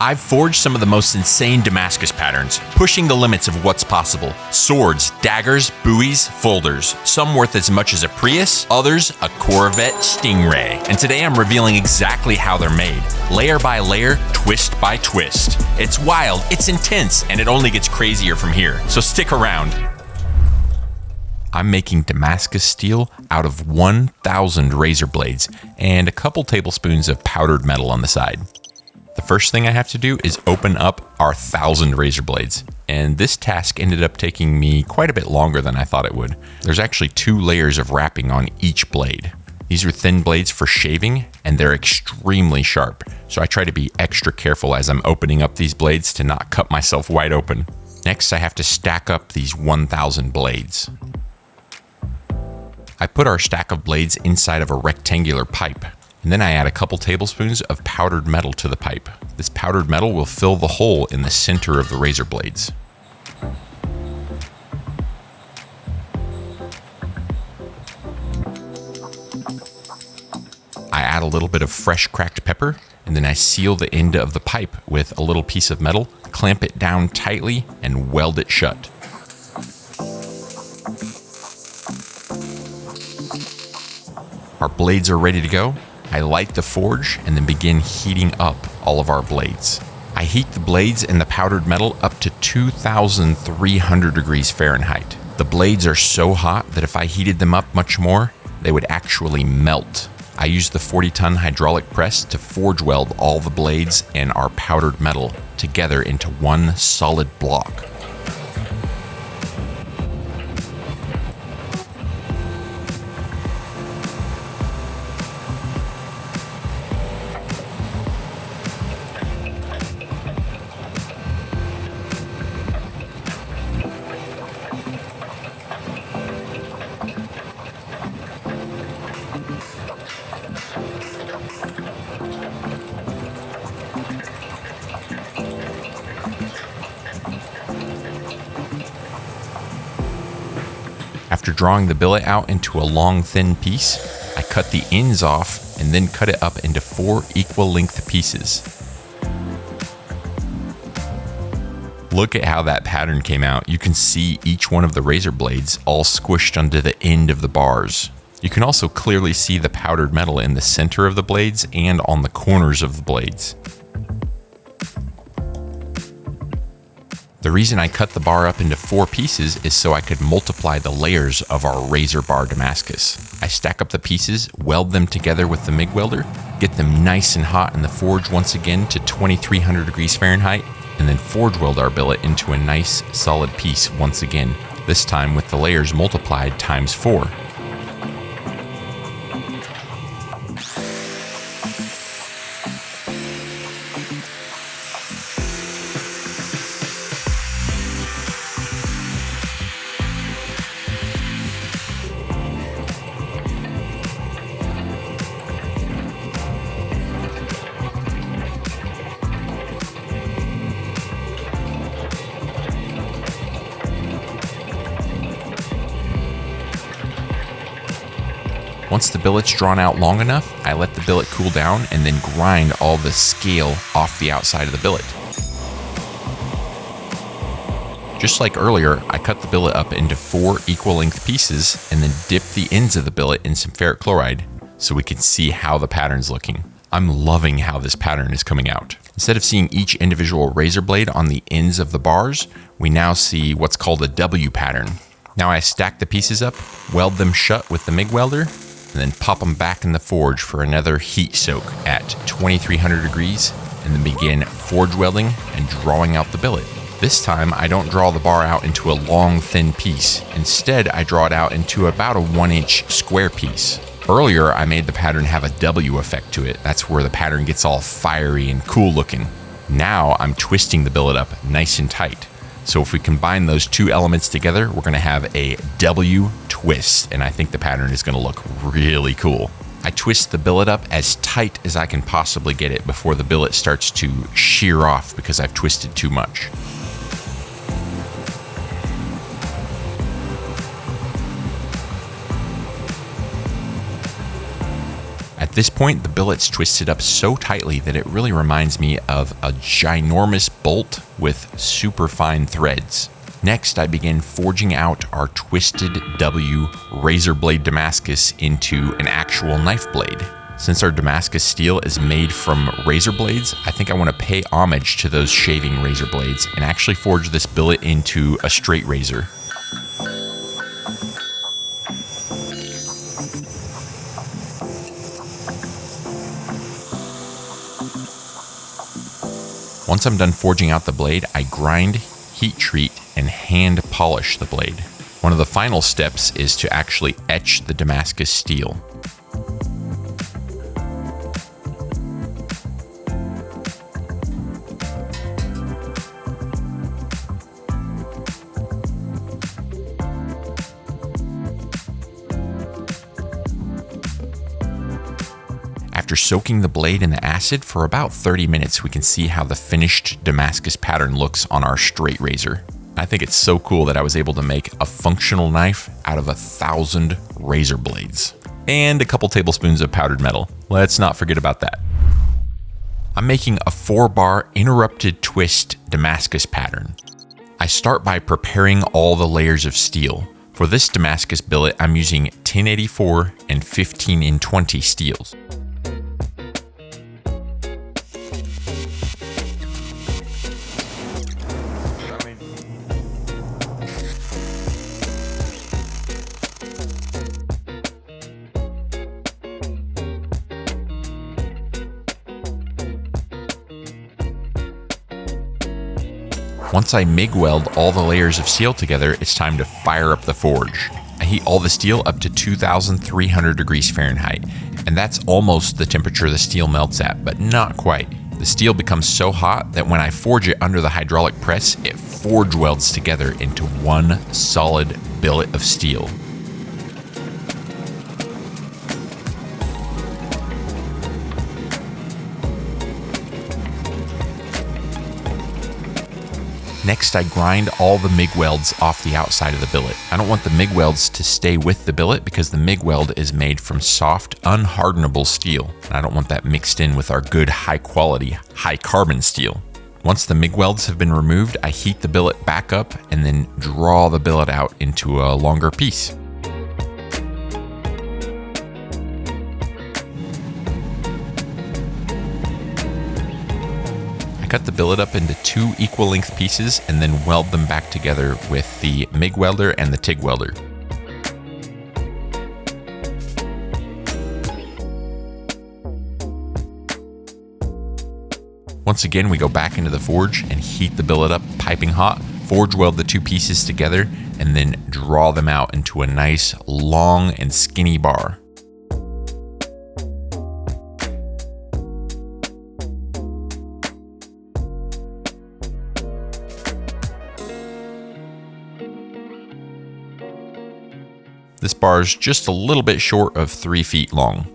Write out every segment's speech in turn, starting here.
I've forged some of the most insane Damascus patterns, pushing the limits of what's possible. Swords, daggers, buoys, folders. Some worth as much as a Prius, others a Corvette Stingray. And today I'm revealing exactly how they're made. Layer by layer, twist by twist. It's wild, it's intense, and it only gets crazier from here. So stick around. I'm making Damascus steel out of 1,000 razor blades and a couple tablespoons of powdered metal on the side. The first thing I have to do is open up our 1,000 razor blades, and this task ended up taking me quite a bit longer than I thought it would. There's actually 2 layers of wrapping on each blade. These are thin blades for shaving, and they're extremely sharp, so I try to be extra careful as I'm opening up these blades to not cut myself wide open. Next, I have to stack up these 1,000 blades. I put our stack of blades inside of a rectangular pipe, and then I add a couple tablespoons of powdered metal to the pipe. This powdered metal will fill the hole in the center of the razor blades. I add a little bit of fresh cracked pepper, and then I seal the end of the pipe with a little piece of metal, clamp it down tightly, and weld it shut. Our blades are ready to go. I light the forge and then begin heating up all of our blades. I heat the blades and the powdered metal up to 2,300 degrees Fahrenheit. The blades are so hot that if I heated them up much more, they would actually melt. I use the 40-ton hydraulic press to forge weld all the blades and our powdered metal together into one solid block. After drawing the billet out into a long, thin piece, I cut the ends off and then cut it up into 4 equal length pieces. Look at how that pattern came out. You can see each one of the razor blades all squished under the end of the bars. You can also clearly see the powdered metal in the center of the blades and on the corners of the blades. The reason I cut the bar up into 4 pieces is so I could multiply the layers of our razor bar Damascus. I stack up the pieces, weld them together with the MIG welder, get them nice and hot in the forge once again to 2,300 degrees Fahrenheit, and then forge weld our billet into a nice solid piece once again, this time with the layers multiplied times 4. Once the billet's drawn out long enough, I let the billet cool down and then grind all the scale off the outside of the billet. Just like earlier, I cut the billet up into 4 equal length pieces and then dipped the ends of the billet in some ferric chloride so we can see how the pattern's looking. I'm loving how this pattern is coming out. Instead of seeing each individual razor blade on the ends of the bars, we now see what's called a W pattern. Now I stack the pieces up, weld them shut with the MIG welder, and then pop them back in the forge for another heat soak at 2,300 degrees, and then begin forge welding and drawing out the billet. This time, I don't draw the bar out into a long, thin piece. Instead, I draw it out into about a 1-inch square piece. Earlier, I made the pattern have a W effect to it. That's where the pattern gets all fiery and cool looking. Now, I'm twisting the billet up nice and tight. So if we combine those 2 elements together, we're gonna have a W twist, and I think the pattern is gonna look really cool. I twist the billet up as tight as I can possibly get it before the billet starts to shear off because I've twisted too much. At this point, the billet's twisted up so tightly that it really reminds me of a ginormous bolt with super fine threads. Next, I begin forging out our twisted W razor blade Damascus into an actual knife blade. Since our Damascus steel is made from razor blades, I think I want to pay homage to those shaving razor blades and actually forge this billet into a straight razor. Once I'm done forging out the blade, I grind, heat treat, and hand polish the blade. One of the final steps is to actually etch the Damascus steel. After soaking the blade in the acid for about 30 minutes, we can see how the finished Damascus pattern looks on our straight razor. I think it's so cool that I was able to make a functional knife out of 1,000 razor blades. And a couple tablespoons of powdered metal. Let's not forget about that. I'm making a 4-bar interrupted twist Damascus pattern. I start by preparing all the layers of steel. For this Damascus billet, I'm using 1084 and 15N20 steels. Once I MIG weld all the layers of steel together, it's time to fire up the forge. I heat all the steel up to 2,300 degrees Fahrenheit, and that's almost the temperature the steel melts at, but not quite. The steel becomes so hot that when I forge it under the hydraulic press, it forge welds together into one solid billet of steel. Next, I grind all the MIG welds off the outside of the billet. I don't want the MIG welds to stay with the billet because the MIG weld is made from soft, unhardenable steel. And I don't want that mixed in with our good, high quality, high carbon steel. Once the MIG welds have been removed, I heat the billet back up and then draw the billet out into a longer piece. Cut the billet up into 2 equal length pieces and then weld them back together with the MIG welder and the TIG welder. Once again, we go back into the forge and heat the billet up piping hot, forge weld the 2 pieces together, and then draw them out into a nice long and skinny bar. This bar is just a little bit short of 3 feet long.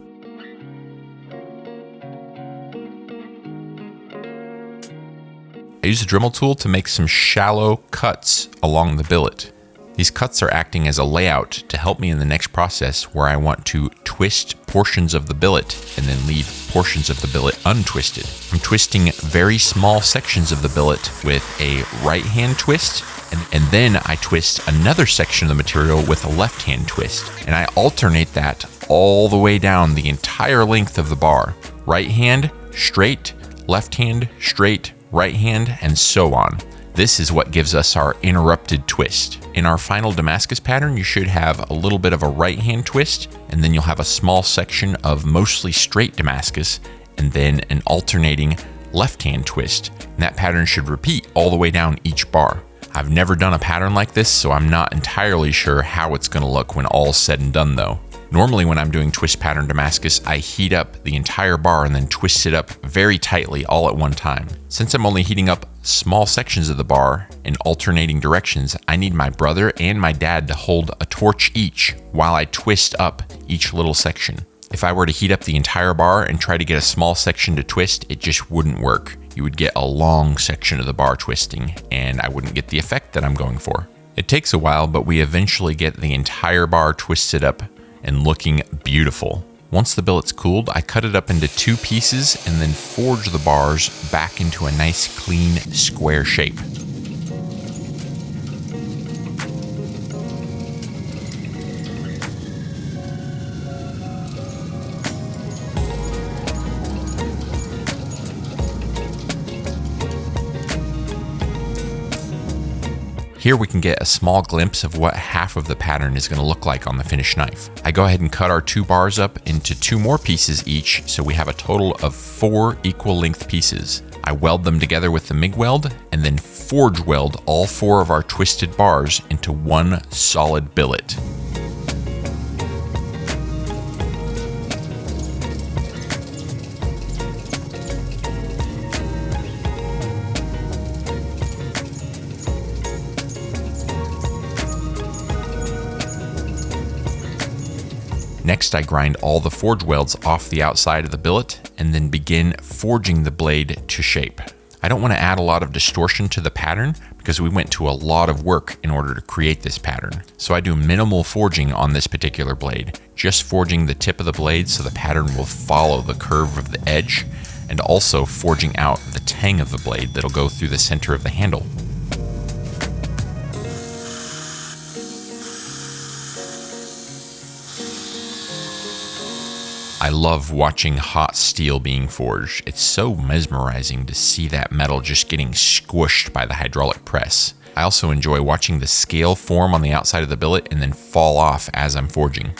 I use a Dremel tool to make some shallow cuts along the billet. These cuts are acting as a layout to help me in the next process where I want to twist portions of the billet and then leave portions of the billet untwisted. I'm twisting very small sections of the billet with a right hand twist, and then I twist another section of the material with a left hand twist. And I alternate that all the way down the entire length of the bar. Right hand, straight, left hand, straight, right hand, and so on. This is what gives us our interrupted twist. In our final Damascus pattern, you should have a little bit of a right hand twist, and then you'll have a small section of mostly straight Damascus, and then an alternating left hand twist. And that pattern should repeat all the way down each bar. I've never done a pattern like this, so I'm not entirely sure how it's going to look when all's said and done though. Normally when I'm doing twist pattern Damascus, I heat up the entire bar and then twist it up very tightly all at one time. Since I'm only heating up small sections of the bar in alternating directions, I need my brother and my dad to hold a torch each while I twist up each little section. If I were to heat up the entire bar and try to get a small section to twist, it just wouldn't work. You would get a long section of the bar twisting, and I wouldn't get the effect that I'm going for. It takes a while, but we eventually get the entire bar twisted up and looking beautiful. Once the billet's cooled, I cut it up into 2 pieces and then forge the bars back into a nice clean square shape. Here we can get a small glimpse of what half of the pattern is going to look like on the finished knife. I go ahead and cut our 2 bars up into 2 more pieces each, so we have a total of 4 equal length pieces. I weld them together with the MIG weld and then forge weld all 4 of our twisted bars into one solid billet. Next, I grind all the forge welds off the outside of the billet and then begin forging the blade to shape. I don't want to add a lot of distortion to the pattern because we went to a lot of work in order to create this pattern. So I do minimal forging on this particular blade, just forging the tip of the blade so the pattern will follow the curve of the edge, and also forging out the tang of the blade that'll go through the center of the handle. I love watching hot steel being forged. It's so mesmerizing to see that metal just getting squished by the hydraulic press. I also enjoy watching the scale form on the outside of the billet and then fall off as I'm forging.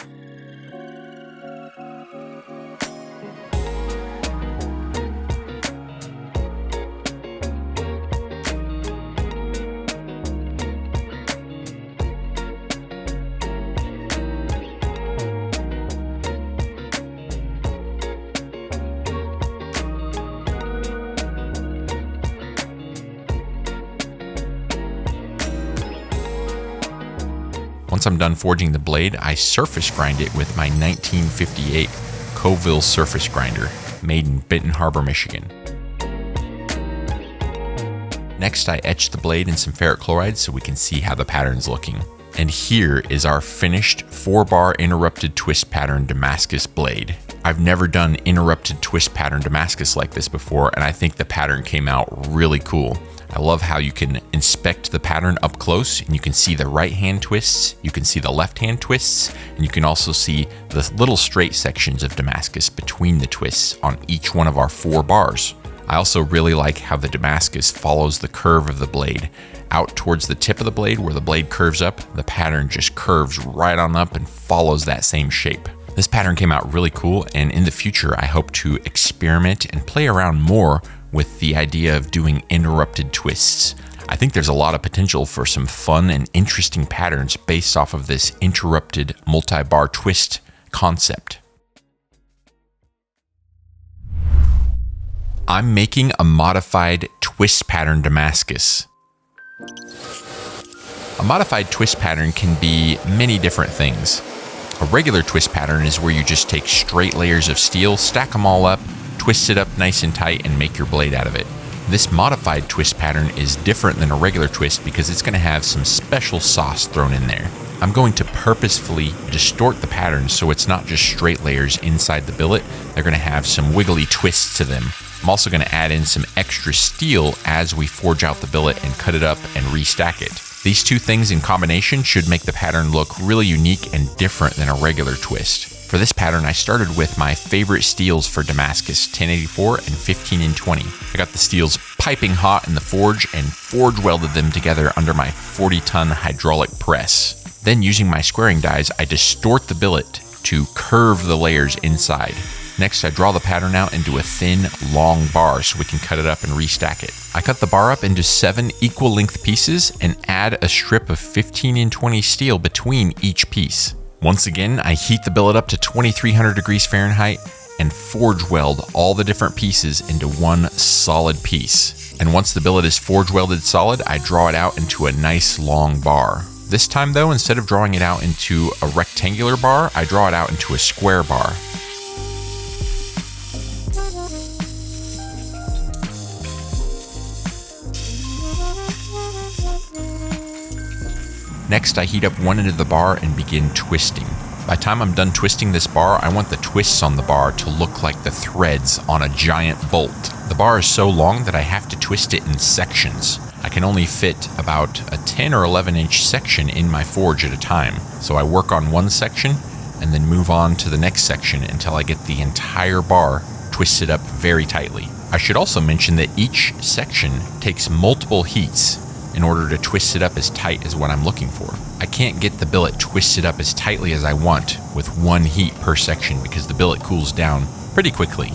Once I'm done forging the blade, I surface grind it with my 1958 Coville surface grinder, made in Benton Harbor, Michigan. Next, I etch the blade in some ferric chloride so we can see how the pattern's looking. And here is our finished 4-bar interrupted twist pattern Damascus blade. I've never done interrupted twist pattern Damascus like this before, and I think the pattern came out really cool. I love how you can inspect the pattern up close and you can see the right hand twists, you can see the left hand twists, and you can also see the little straight sections of Damascus between the twists on each one of our 4 bars. I also really like how the Damascus follows the curve of the blade. Out towards the tip of the blade where the blade curves up, the pattern just curves right on up and follows that same shape. This pattern came out really cool, and in the future I hope to experiment and play around more with the idea of doing interrupted twists. I think there's a lot of potential for some fun and interesting patterns based off of this interrupted multi-bar twist concept. I'm making a modified twist pattern Damascus. A modified twist pattern can be many different things. A regular twist pattern is where you just take straight layers of steel, stack them all up, twist it up nice and tight, and make your blade out of it. This modified twist pattern is different than a regular twist because it's going to have some special sauce thrown in there. I'm going to purposefully distort the pattern so it's not just straight layers inside the billet. They're going to have some wiggly twists to them. I'm also going to add in some extra steel as we forge out the billet and cut it up and restack it. These two things in combination should make the pattern look really unique and different than a regular twist. For this pattern, I started with my favorite steels for Damascus, 1084 and 15N20. I got the steels piping hot in the forge and forge welded them together under my 40-ton hydraulic press. Then using my squaring dies, I distort the billet to curve the layers inside. Next, I draw the pattern out into a thin, long bar so we can cut it up and restack it. I cut the bar up into 7 equal length pieces and add a strip of 15N20 steel between each piece. Once again, I heat the billet up to 2300 degrees Fahrenheit and forge weld all the different pieces into one solid piece. And once the billet is forge welded solid, I draw it out into a nice long bar. This time though, instead of drawing it out into a rectangular bar, I draw it out into a square bar. Next, I heat up one end of the bar and begin twisting. By the time I'm done twisting this bar, I want the twists on the bar to look like the threads on a giant bolt. The bar is so long that I have to twist it in sections. I can only fit about a 10 or 11 inch section in my forge at a time. So I work on one section and then move on to the next section until I get the entire bar twisted up very tightly. I should also mention that each section takes multiple heats in order to twist it up as tight as what I'm looking for. I can't get the billet twisted up as tightly as I want with one heat per section because the billet cools down pretty quickly.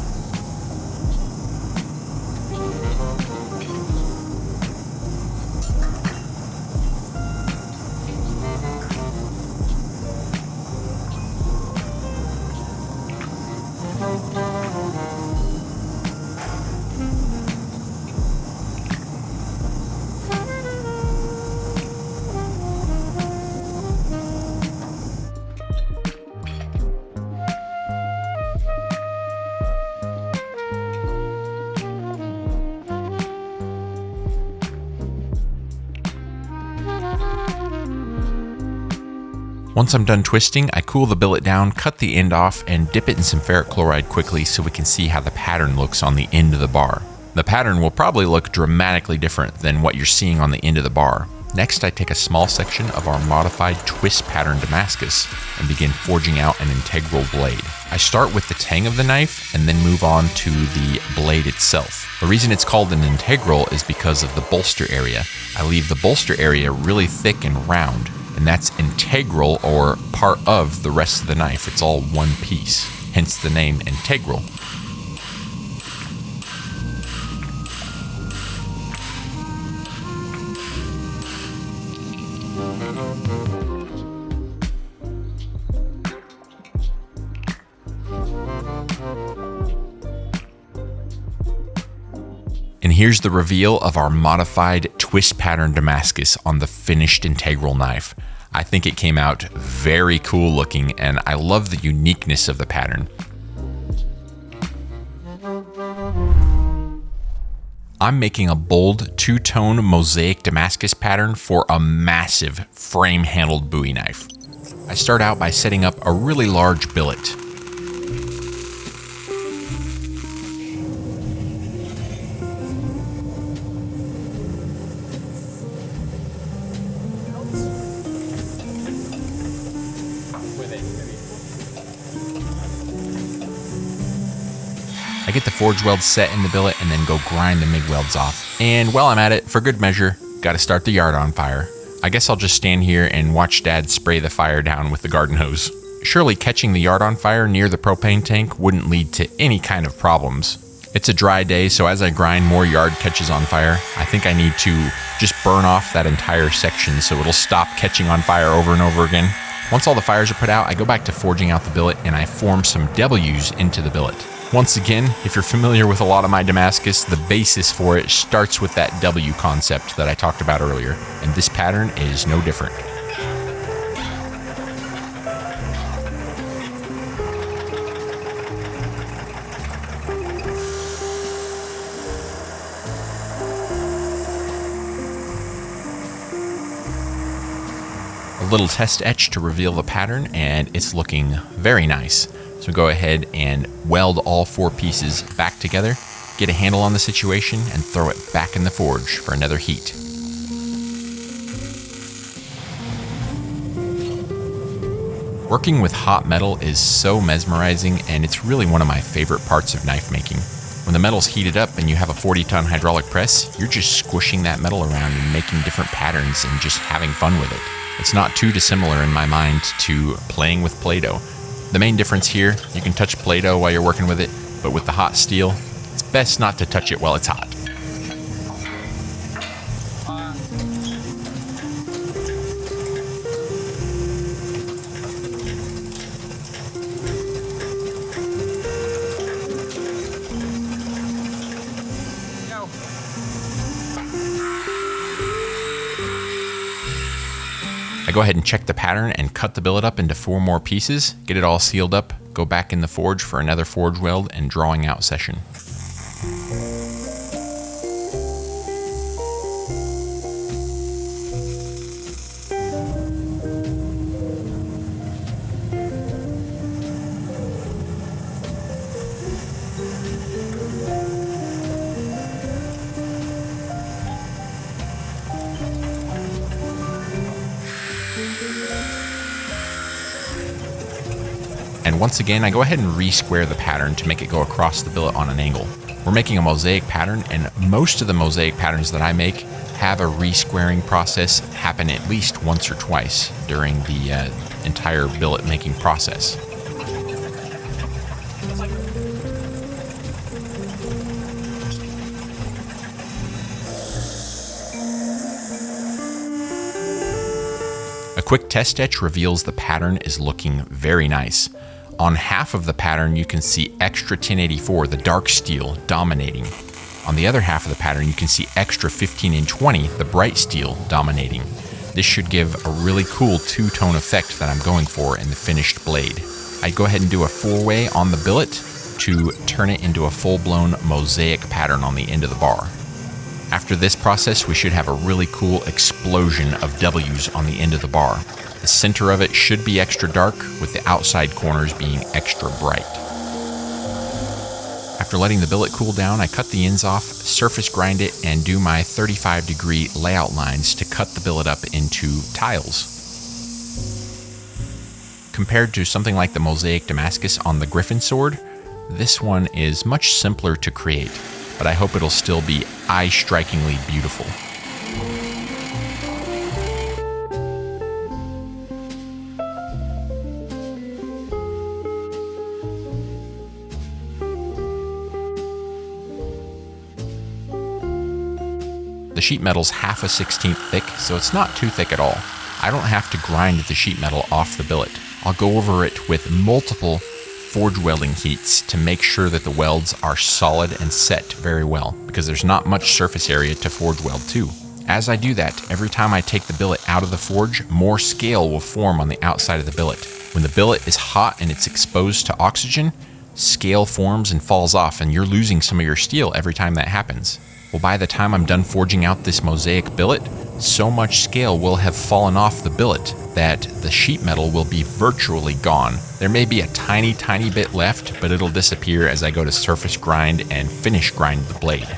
Once I'm done twisting, I cool the billet down, cut the end off, and dip it in some ferric chloride quickly so we can see how the pattern looks on the end of the bar. The pattern will probably look dramatically different than what you're seeing on the end of the bar. Next, I take a small section of our modified twist pattern Damascus and begin forging out an integral blade. I start with the tang of the knife and then move on to the blade itself. The reason it's called an integral is because of the bolster area. I leave the bolster area really thick and round, and that's integral or part of the rest of the knife. It's all one piece, hence the name integral. And here's the reveal of our modified twist pattern Damascus on the finished integral knife. I think it came out very cool looking, and I love the uniqueness of the pattern. I'm making a bold two-tone Mosaic Damascus pattern for a massive frame-handled Bowie knife. I start out by setting up a really large billet. I get the forge weld set in the billet and then go grind the MIG welds off. And while I'm at it, for good measure, gotta start the yard on fire. I guess I'll just stand here and watch Dad spray the fire down with the garden hose. Surely catching the yard on fire near the propane tank wouldn't lead to any kind of problems. It's a dry day, so as I grind more yard catches on fire, I think I need to just burn off that entire section so it'll stop catching on fire over and over again. Once all the fires are put out, I go back to forging out the billet and I form some W's into the billet. Once again, if you're familiar with a lot of my Damascus, the basis for it starts with that W concept that I talked about earlier, and this pattern is no different. A little test etch to reveal the pattern, and it's looking very nice. So go ahead and weld all four pieces back together, get a handle on the situation, and throw it back in the forge for another heat. Working with hot metal is so mesmerizing, and it's really one of my favorite parts of knife making. When the metal's heated up and you have a 40-ton hydraulic press, you're just squishing that metal around and making different patterns and just having fun with it. It's not too dissimilar in my mind to playing with Play-Doh. The main difference here, you can touch Play-Doh while you're working with it, but with the hot steel, it's best not to touch it while it's hot. I go ahead and check the pattern and cut the billet up into 4 more pieces, get it all sealed up, go back in the forge for another forge weld and drawing out session. And once again, I go ahead and re-square the pattern to make it go across the billet on an angle. We're making a mosaic pattern, and most of the mosaic patterns that I make have a re-squaring process happen at least once or twice during the entire billet making process. A quick test etch reveals the pattern is looking very nice. On half of the pattern, you can see extra 1084, the dark steel, dominating. On the other half of the pattern, you can see extra 15 and 20, the bright steel, dominating. This should give a really cool two-tone effect that I'm going for in the finished blade. I'd go ahead and do a four-way on the billet to turn it into a full-blown mosaic pattern on the end of the bar. After this process, we should have a really cool explosion of W's on the end of the bar. The center of it should be extra dark, with the outside corners being extra bright. After letting the billet cool down, I cut the ends off, surface grind it, and do my 35-degree layout lines to cut the billet up into tiles. Compared to something like the Mosaic Damascus on the Griffin sword, this one is much simpler to create, but I hope it'll still be eye-strikingly beautiful. The sheet metal's half a 16th thick, so it's not too thick at all. I don't have to grind the sheet metal off the billet. I'll go over it with multiple forge welding heats to make sure that the welds are solid and set very well, because there's not much surface area to forge weld to. As I do that, every time I take the billet out of the forge, more scale will form on the outside of the billet. When the billet is hot and it's exposed to oxygen, scale forms and falls off, and you're losing some of your steel every time that happens. Well, by the time I'm done forging out this mosaic billet, so much scale will have fallen off the billet that the sheet metal will be virtually gone. There may be a tiny bit left, but it'll disappear as I go to surface grind and finish grind the blade.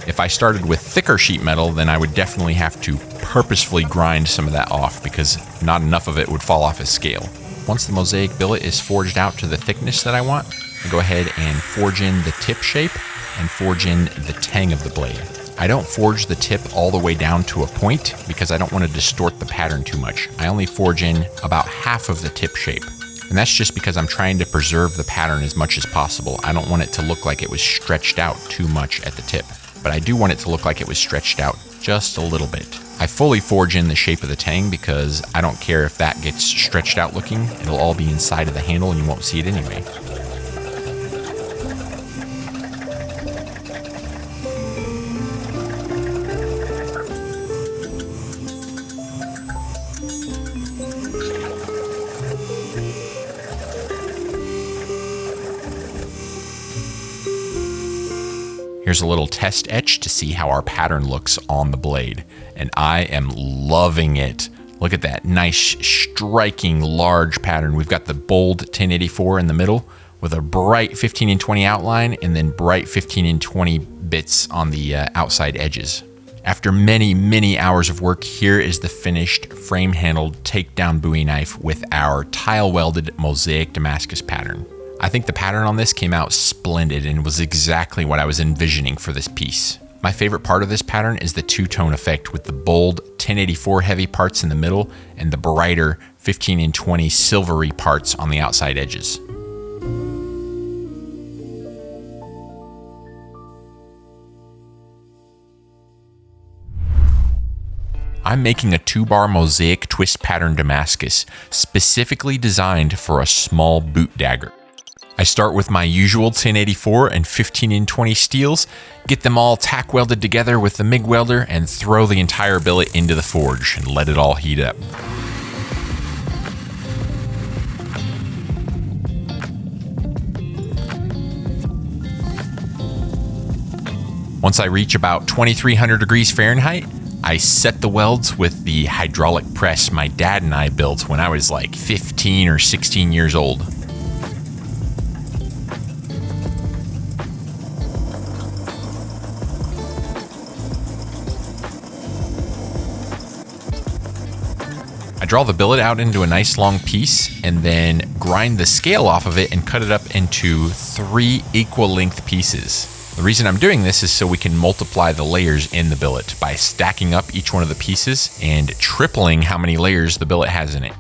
If I started with thicker sheet metal, then I would definitely have to purposefully grind some of that off, because not enough of it would fall off as scale. Once the mosaic billet is forged out to the thickness that I want, I go ahead and forge in the tip shape and forge in the tang of the blade. I don't forge the tip all the way down to a point because I don't want to distort the pattern too much. I only forge in about half of the tip shape. And that's just because I'm trying to preserve the pattern as much as possible. I don't want it to look like it was stretched out too much at the tip, but I do want it to look like it was stretched out just a little bit. I fully forge in the shape of the tang because I don't care if that gets stretched out looking. It'll all be inside of the handle and you won't see it anyway. Here's a little test etch to see how our pattern looks on the blade, and I am loving it. Look at that nice, striking, large pattern. We've got the bold 1084 in the middle with a bright 15 and 20 outline and then bright 15 and 20 bits on the outside edges. After many hours of work, here is the finished frame-handled takedown Bowie knife with our tile-welded Mosaic Damascus pattern. I think the pattern on this came out splendid and was exactly what I was envisioning for this piece. My favorite part of this pattern is the two-tone effect with the bold 1084 heavy parts in the middle and the brighter 15 and 20 silvery parts on the outside edges. I'm making a 2-bar mosaic twist pattern Damascus, specifically designed for a small boot dagger. I start with my usual 1084 and 15 and 20 steels, get them all tack welded together with the MIG welder, and throw the entire billet into the forge and let it all heat up. Once I reach about 2300 degrees Fahrenheit, I set the welds with the hydraulic press my dad and I built when I was like 15 or 16 years old. I draw the billet out into a nice long piece and then grind the scale off of it and cut it up into 3 equal length pieces. The reason I'm doing this is so we can multiply the layers in the billet by stacking up each one of the pieces and tripling how many layers the billet has in it.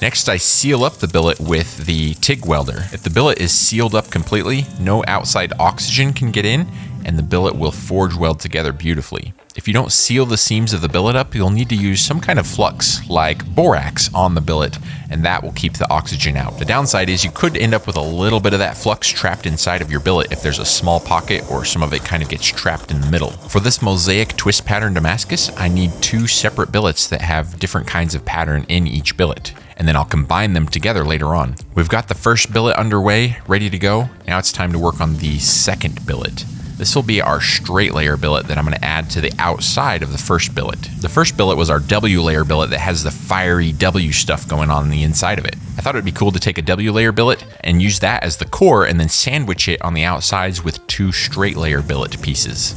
Next, I seal up the billet with the TIG welder. If the billet is sealed up completely, no outside oxygen can get in, and the billet will forge weld together beautifully. If you don't seal the seams of the billet up, you'll need to use some kind of flux, like borax, on the billet, and that will keep the oxygen out. The downside is you could end up with a little bit of that flux trapped inside of your billet if there's a small pocket or some of it kind of gets trapped in the middle. For this Mosaic twist pattern Damascus, I need 2 separate billets that have different kinds of pattern in each billet, and then I'll combine them together later on. We've got the first billet underway, ready to go. Now it's time to work on the second billet. This will be our straight layer billet that I'm going to add to the outside of the first billet. The first billet was our W layer billet that has the fiery W stuff going on the inside of it. I thought it'd be cool to take a W layer billet and use that as the core and then sandwich it on the outsides with 2 straight layer billet pieces.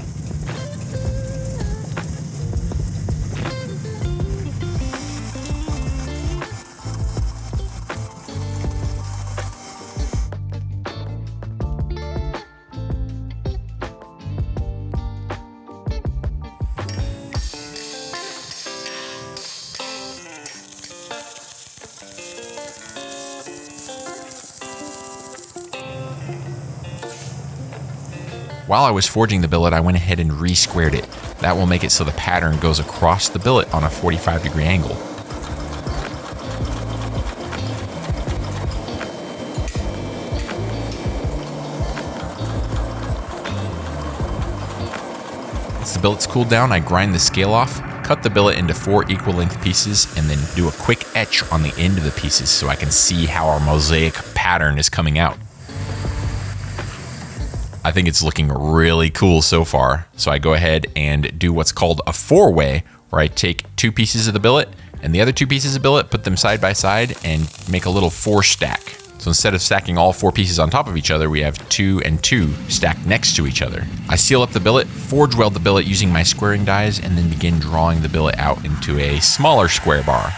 While I was forging the billet, I went ahead and re-squared it. That will make it so the pattern goes across the billet on a 45-degree angle. Once the billet's cooled down, I grind the scale off, cut the billet into 4 equal length pieces, and then do a quick etch on the end of the pieces so I can see how our mosaic pattern is coming out. I think it's looking really cool so far. So I go ahead and do what's called a 4-way, where I take 2 pieces of the billet and the other 2 pieces of billet, put them side by side and make a little 4 stack. So instead of stacking all 4 pieces on top of each other, we have 2 and 2 stacked next to each other. I seal up the billet, forge weld the billet using my squaring dies, and then begin drawing the billet out into a smaller square bar.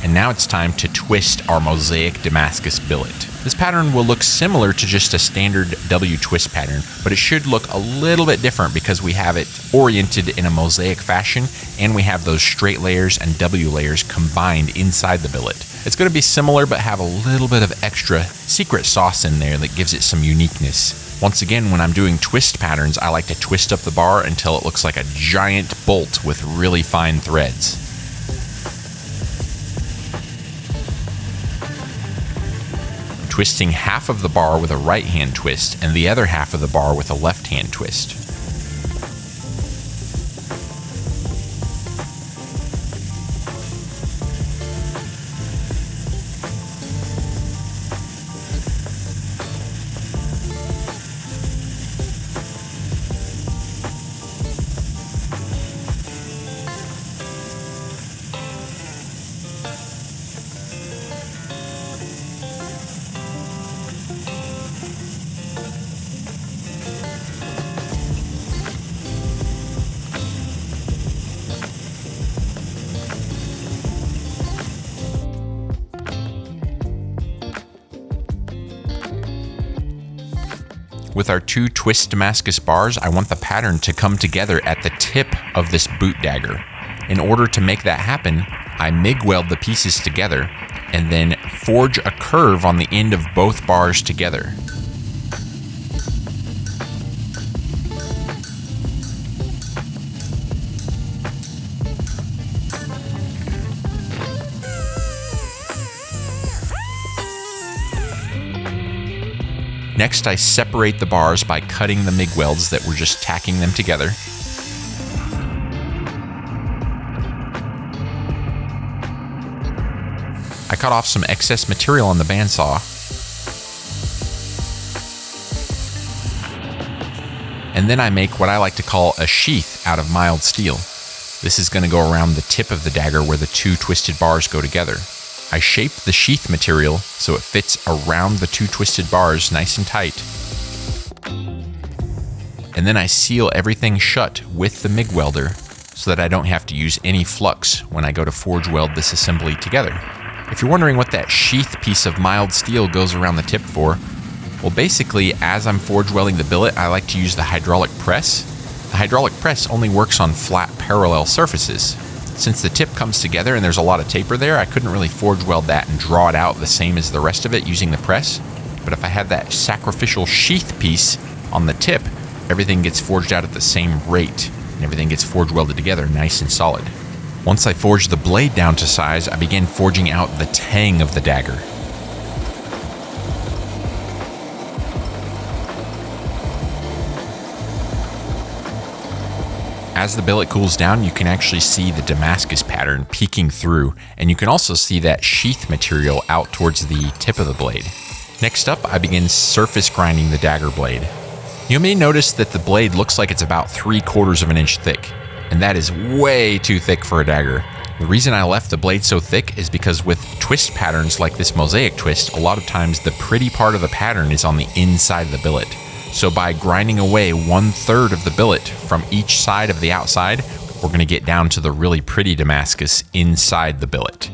And now it's time to twist our Mosaic Damascus billet. This pattern will look similar to just a standard W twist pattern, but it should look a little bit different because we have it oriented in a mosaic fashion and we have those straight layers and W layers combined inside the billet. It's going to be similar but have a little bit of extra secret sauce in there that gives it some uniqueness. Once again, when I'm doing twist patterns, I like to twist up the bar until it looks like a giant bolt with really fine threads. Twisting half of the bar with a right hand twist and the other half of the bar with a left hand twist. With our 2 twist Damascus bars, I want the pattern to come together at the tip of this boot dagger. In order to make that happen, I MIG weld the pieces together and then forge a curve on the end of both bars together. Next, I separate the bars by cutting the MIG welds that we're just tacking them together. I cut off some excess material on the bandsaw. And then I make what I like to call a sheath out of mild steel. This is going to go around the tip of the dagger where the two twisted bars go together. I shape the sheath material so it fits around the two twisted bars nice and tight. And then I seal everything shut with the MIG welder so that I don't have to use any flux when I go to forge weld this assembly together. If you're wondering what that sheath piece of mild steel goes around the tip for, well, basically, as I'm forge welding the billet, I like to use the hydraulic press. The hydraulic press only works on flat parallel surfaces. Since the tip comes together and there's a lot of taper there, I couldn't really forge weld that and draw it out the same as the rest of it using the press. But if I had that sacrificial sheath piece on the tip, everything gets forged out at the same rate and everything gets forge welded together nice and solid. Once I forged the blade down to size, I began forging out the tang of the dagger. As the billet cools down, you can actually see the Damascus pattern peeking through, and you can also see that sheath material out towards the tip of the blade. Next up, I begin surface grinding the dagger blade. You may notice that the blade looks like it's about 3/4 of an inch thick, and that is way too thick for a dagger. The reason I left the blade so thick is because with twist patterns like this Mosaic twist, a lot of times the pretty part of the pattern is on the inside of the billet. So by grinding away 1/3 of the billet from each side of the outside, we're going to get down to the really pretty Damascus inside the billet.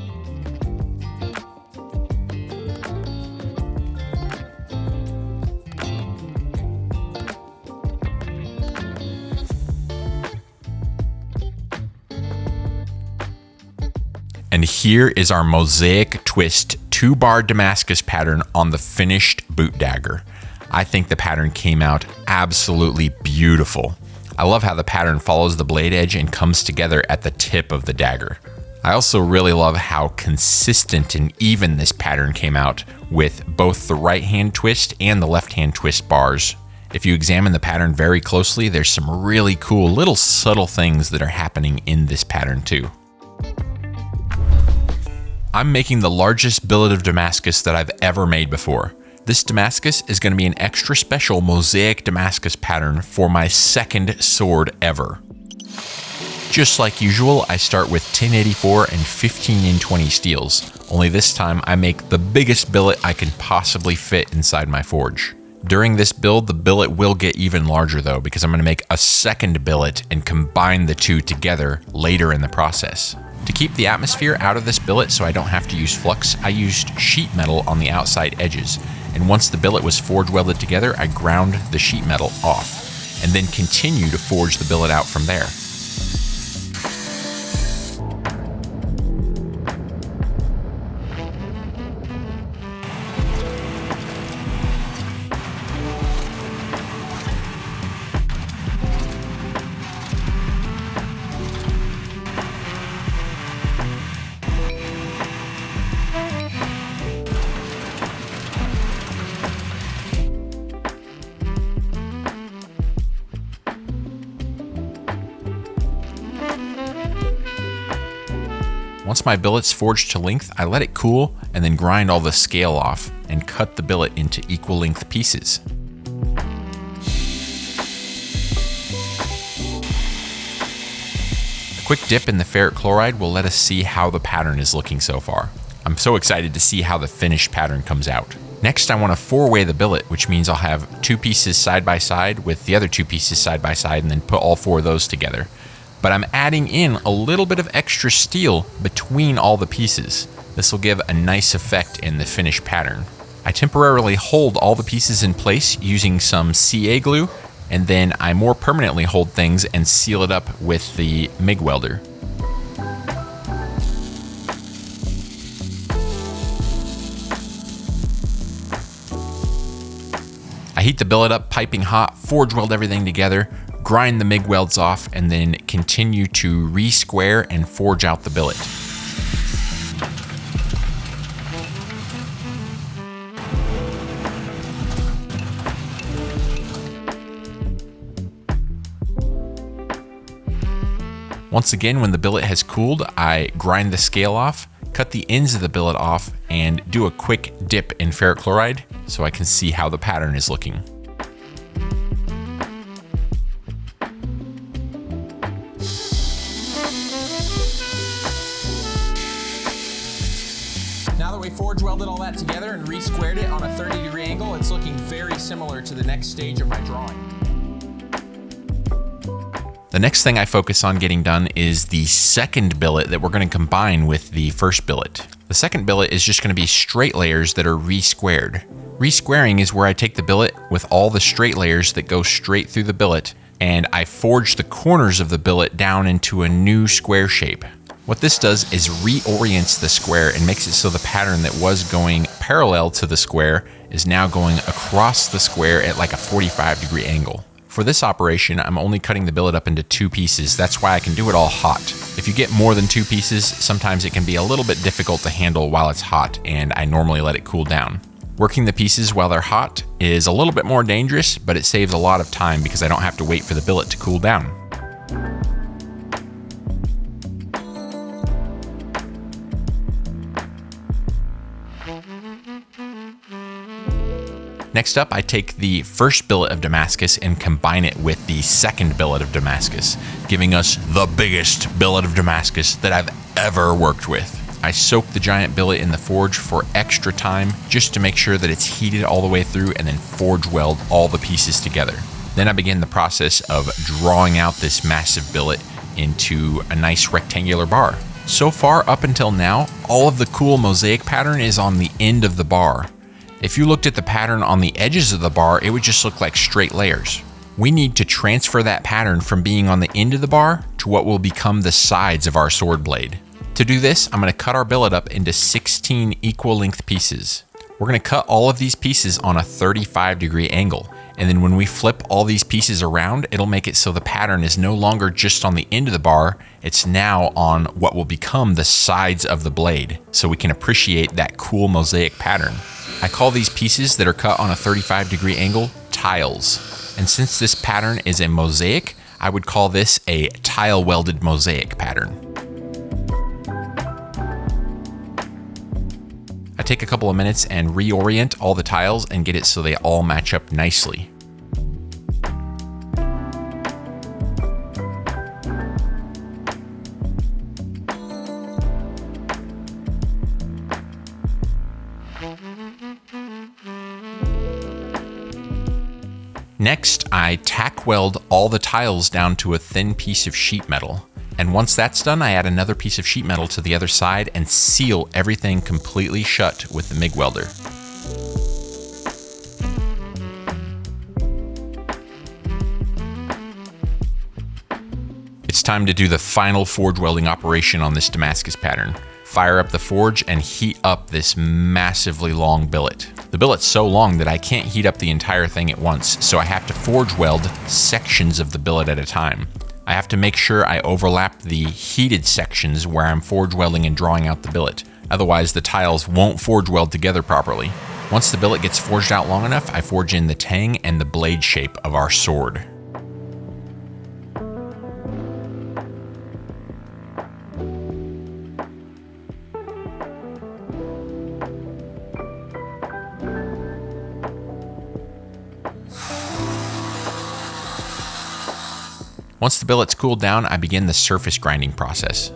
And here is our Mosaic twist 2-bar Damascus pattern on the finished boot dagger. I think the pattern came out absolutely beautiful. I love how the pattern follows the blade edge and comes together at the tip of the dagger. I also really love how consistent and even this pattern came out with both the right hand twist and the left hand twist bars. If you examine the pattern very closely, there's some really cool little subtle things that are happening in this pattern too. I'm making the largest billet of Damascus that I've ever made before. This Damascus is going to be an extra special Mosaic Damascus pattern for my second sword ever. Just like usual, I start with 1084 and 15N20 steels, only this time I make the biggest billet I can possibly fit inside my forge. During this build, the billet will get even larger though, because I'm going to make a second billet and combine the two together later in the process. To keep the atmosphere out of this billet so I don't have to use flux, I used sheet metal on the outside edges. And once the billet was forge welded together, I ground the sheet metal off and then continue to forge the billet out from there. Once my billet's forged to length, I let it cool and then grind all the scale off and cut the billet into equal length pieces. A quick dip in the ferric chloride will let us see how the pattern is looking so far. I'm so excited to see how the finished pattern comes out. Next, I want to 4-way the billet, which means I'll have 2 pieces side by side with the other 2 pieces side by side and then put all 4 of those together. But I'm adding in a little bit of extra steel between all the pieces. This will give a nice effect in the finished pattern. I temporarily hold all the pieces in place using some CA glue, and then I more permanently hold things and seal it up with the MIG welder. I heat the billet up piping hot, forge weld everything together, grind the MIG welds off, and then continue to re-square and forge out the billet. Once again, when the billet has cooled, I grind the scale off, cut the ends of the billet off, and do a quick dip in ferric chloride so I can see how the pattern is looking. Now that we forge welded all that together and re-squared it on a 30-degree angle, it's looking very similar to the next stage of my drawing. The next thing I focus on getting done is the second billet that we're going to combine with the first billet. The second billet is just going to be straight layers that are re-squared. Re-squaring is where I take the billet with all the straight layers that go straight through the billet, and I forge the corners of the billet down into a new square shape. What this does is reorients the square and makes it so the pattern that was going parallel to the square is now going across the square at like a 45-degree angle. For this operation, I'm only cutting the billet up into 2 pieces. That's why I can do it all hot. If you get more than 2 pieces, sometimes it can be a little bit difficult to handle while it's hot, and I normally let it cool down. Working the pieces while they're hot is a little bit more dangerous, but it saves a lot of time because I don't have to wait for the billet to cool down. Next up, I take the first billet of Damascus and combine it with the second billet of Damascus, giving us the biggest billet of Damascus that I've ever worked with. I soak the giant billet in the forge for extra time just to make sure that it's heated all the way through, and then forge weld all the pieces together. Then I begin the process of drawing out this massive billet into a nice rectangular bar. So far up until now, all of the cool mosaic pattern is on the end of the bar. If you looked at the pattern on the edges of the bar, it would just look like straight layers. We need to transfer that pattern from being on the end of the bar to what will become the sides of our sword blade. To do this, I'm going to cut our billet up into 16 equal length pieces. We're going to cut all of these pieces on a 35-degree angle, and then when we flip all these pieces around, it'll make it so the pattern is no longer just on the end of the bar, it's now on what will become the sides of the blade, so we can appreciate that cool mosaic pattern. I call these pieces that are cut on a 35-degree angle tiles. And since this pattern is a mosaic, I would call this a tile welded mosaic pattern. I take a couple of minutes and reorient all the tiles and get it so they all match up nicely. Next, I tack weld all the tiles down to a thin piece of sheet metal. And once that's done, I add another piece of sheet metal to the other side and seal everything completely shut with the MIG welder. It's time to do the final forge welding operation on this Damascus pattern. Fire up the forge and heat up this massively long billet. The billet's so long that I can't heat up the entire thing at once, so I have to forge weld sections of the billet at a time. I have to make sure I overlap the heated sections where I'm forge welding and drawing out the billet. Otherwise, the tiles won't forge weld together properly. Once the billet gets forged out long enough, I forge in the tang and the blade shape of our sword. Once the billet's cooled down, I begin the surface grinding process.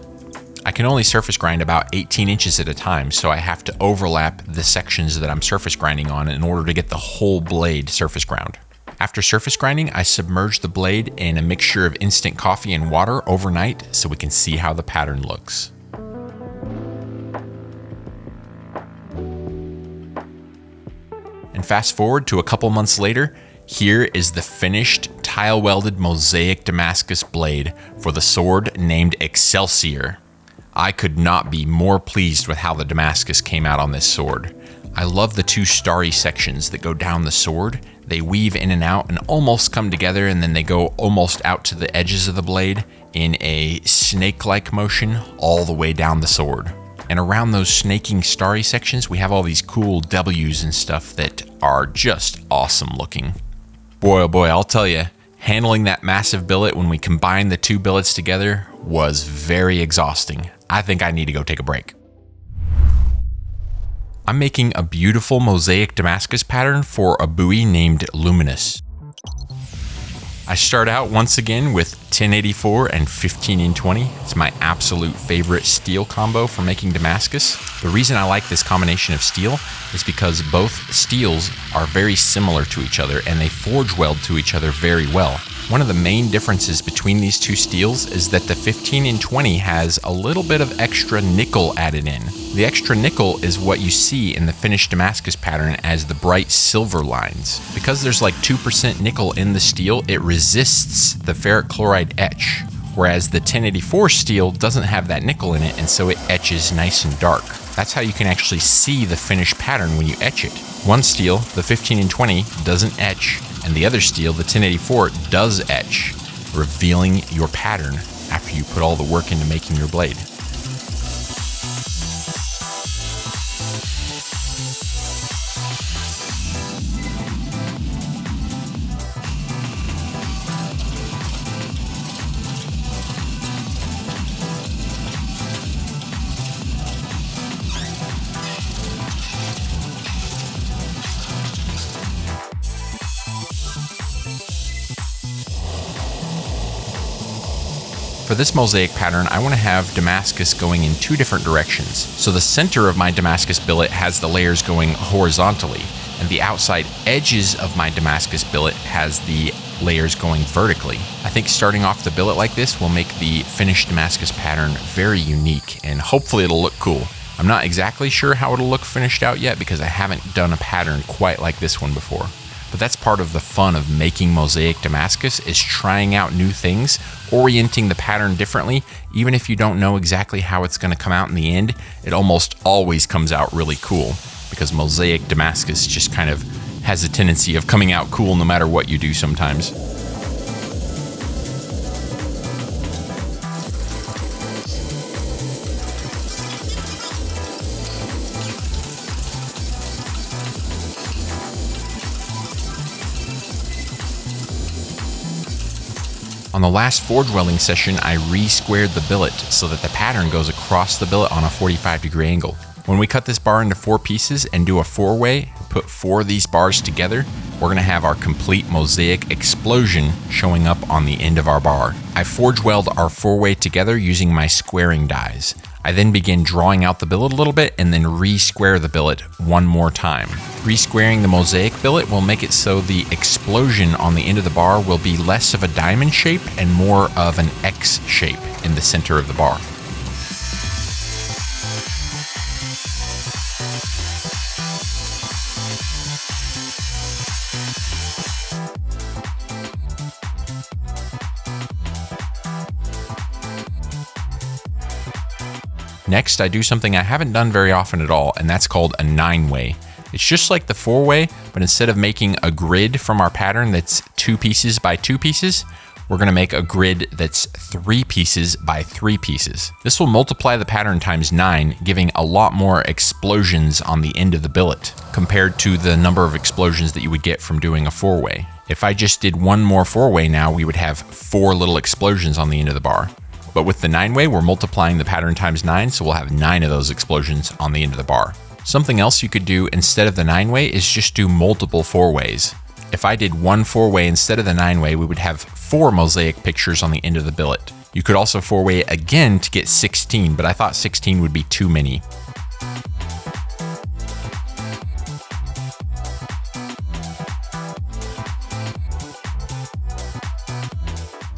I can only surface grind about 18 inches at a time, so I have to overlap the sections that I'm surface grinding on in order to get the whole blade surface ground. After surface grinding, I submerge the blade in a mixture of instant coffee and water overnight so we can see how the pattern looks. And fast forward to a couple months later, here is the finished tile welded mosaic Damascus blade for the sword named Excelsior. I could not be more pleased with how the Damascus came out on this sword. I love the 2 starry sections that go down the sword. They weave in and out and almost come together, and then they go almost out to the edges of the blade in a snake-like motion all the way down the sword. And around those snaking starry sections, we have all these cool W's and stuff that are just awesome looking. Boy, oh boy, I'll tell you, handling that massive billet when we combined the 2 billets together was very exhausting. I think I need to go take a break. I'm making a beautiful mosaic Damascus pattern for a Bowie named Luminous. I start out once again with 1084 and 15 in 20. It's my absolute favorite steel combo for making Damascus. The reason I like this combination of steel is because both steels are very similar to each other and they forge weld to each other very well. One of the main differences between these two steels is that the 15 in 20 has a little bit of extra nickel added in. The extra nickel is what you see in the finished Damascus pattern as the bright silver lines. Because there's like 2% nickel in the steel, it resists the ferric chloride etch, whereas the 1084 steel doesn't have that nickel in it, and so it etches nice and dark. That's how you can actually see the finished pattern when you etch it. One steel, the 15 in 20, doesn't etch, and the other steel, the 1084, does etch, revealing your pattern after you put all the work into making your blade. For this mosaic pattern, I want to have Damascus going in two different directions. So the center of my Damascus billet has the layers going horizontally, and the outside edges of my Damascus billet has the layers going vertically. I think starting off the billet like this will make the finished Damascus pattern very unique, and hopefully it'll look cool. I'm not exactly sure how it'll look finished out yet because I haven't done a pattern quite like this one before. But that's part of the fun of making mosaic Damascus, is trying out new things, orienting the pattern differently. Even if you don't know exactly how it's going to come out in the end, it almost always comes out really cool, because mosaic Damascus just kind of has a tendency of coming out cool no matter what you do sometimes. On the last forge welding session, I re-squared the billet so that the pattern goes across the billet on a 45-degree angle. When we cut this bar into 4 pieces and do a 4-way, put 4 of these bars together, we're going to have our complete mosaic explosion showing up on the end of our bar. I forge weld our 4-way together using my squaring dies. I then begin drawing out the billet a little bit and then re-square the billet one more time. Re-squaring the mosaic billet will make it so the explosion on the end of the bar will be less of a diamond shape and more of an X shape in the center of the bar. Next, I do something I haven't done very often at all, and that's called a 9-way. It's just like the 4-way, but instead of making a grid from our pattern that's 2 pieces by 2 pieces, we're going to make a grid that's 3 pieces by 3 pieces. This will multiply the pattern times 9, giving a lot more explosions on the end of the billet compared to the number of explosions that you would get from doing a 4-way. If I just did one more 4-way now, we would have 4 little explosions on the end of the bar. But with the 9-way, we're multiplying the pattern times 9, so we'll have 9 of those explosions on the end of the bar. Something else you could do instead of the 9-way is just do multiple 4-ways. If I did one 4-way instead of the 9-way, we would have 4 mosaic pictures on the end of the billet. You could also 4-way again to get 16, but I thought 16 would be too many.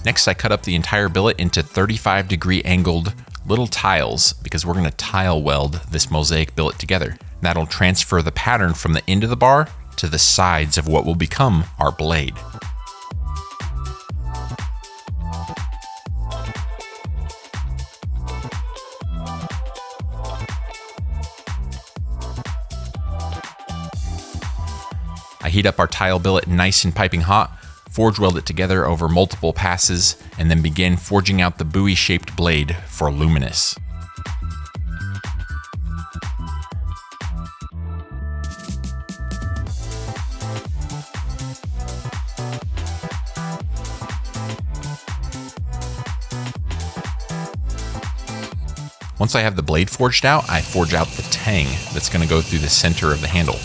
Next, I cut up the entire billet into 35-degree angled little tiles because we're going to tile weld this mosaic billet together. That'll transfer the pattern from the end of the bar to the sides of what will become our blade. I heat up our tile billet nice and piping hot, forge weld it together over multiple passes, and then begin forging out the Bowie-shaped blade for Luminous. Once I have the blade forged out, I forge out the tang that's going to go through the center of the handle.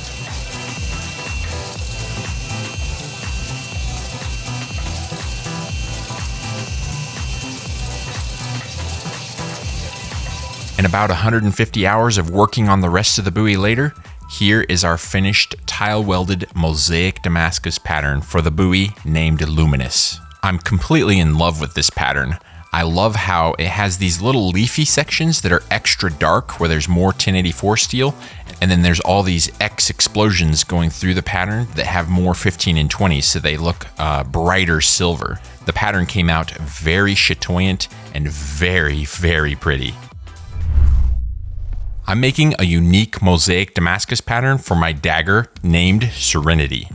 And about 150 hours of working on the rest of the Bowie later, here is our finished tile-welded Mosaic Damascus pattern for the Bowie named Luminous. I'm completely in love with this pattern. I love how it has these little leafy sections that are extra dark where there's more 1084 steel, and then there's all these X explosions going through the pattern that have more 15 and 20, so they look brighter silver. The pattern came out very chatoyant and very, very pretty. I'm making a unique Mosaic Damascus pattern for my dagger named Serenity.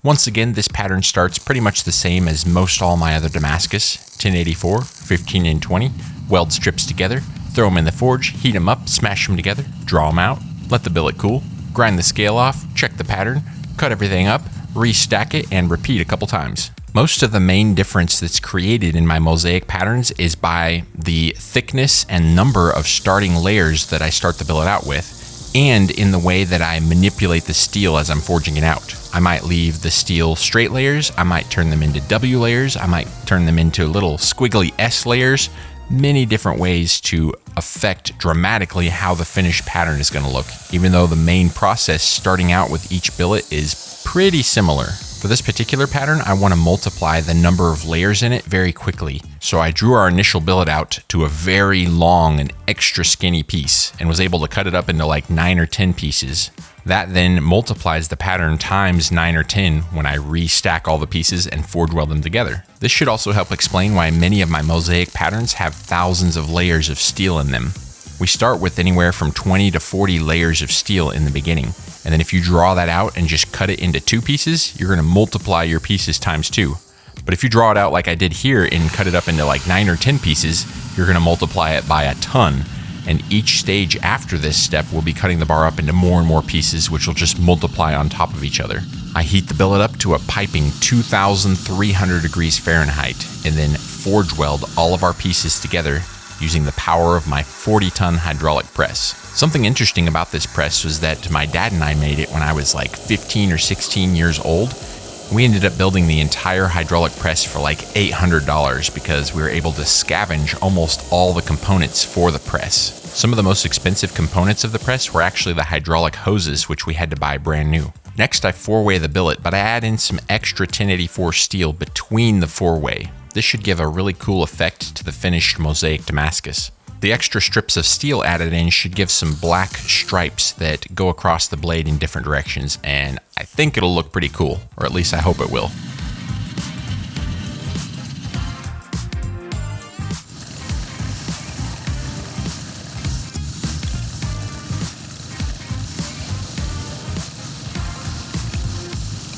Once again, this pattern starts pretty much the same as most all my other Damascus, 1084, 15 and 20, weld strips together, throw them in the forge, heat them up, smash them together, draw them out, let the billet cool, grind the scale off, check the pattern, cut everything up, restack it, and repeat a couple times. Most of the main difference that's created in my mosaic patterns is by the thickness and number of starting layers that I start the billet out with, and in the way that I manipulate the steel as I'm forging it out. I might leave the steel straight layers, I might turn them into W layers, I might turn them into little squiggly S layers, many different ways to affect dramatically how the finished pattern is going to look, even though the main process starting out with each billet is pretty similar. For this particular pattern, I want to multiply the number of layers in it very quickly. So I drew our initial billet out to a very long and extra skinny piece and was able to cut it up into like 9 or 10 pieces. That then multiplies the pattern times 9 or 10 when I restack all the pieces and forge weld them together. This should also help explain why many of my mosaic patterns have thousands of layers of steel in them. We start with anywhere from 20 to 40 layers of steel in the beginning. And then if you draw that out and just cut it into 2 pieces, you're going to multiply your pieces times 2. But if you draw it out like I did here and cut it up into like 9 or 10 pieces, you're going to multiply it by a ton. And each stage after this step will be cutting the bar up into more and more pieces, which will just multiply on top of each other. I heat the billet up to a piping 2,300 degrees Fahrenheit and then forge weld all of our pieces together using the power of my 40-ton hydraulic press. Something interesting about this press was that my dad and I made it when I was like 15 or 16 years old. We ended up building the entire hydraulic press for like $800 because we were able to scavenge almost all the components for the press. Some of the most expensive components of the press were actually the hydraulic hoses, which we had to buy brand new. Next, I 4-way the billet, but I add in some extra 1084 steel between the 4-way. This should give a really cool effect to the finished Mosaic Damascus. The extra strips of steel added in should give some black stripes that go across the blade in different directions, and I think it'll look pretty cool, or at least I hope it will.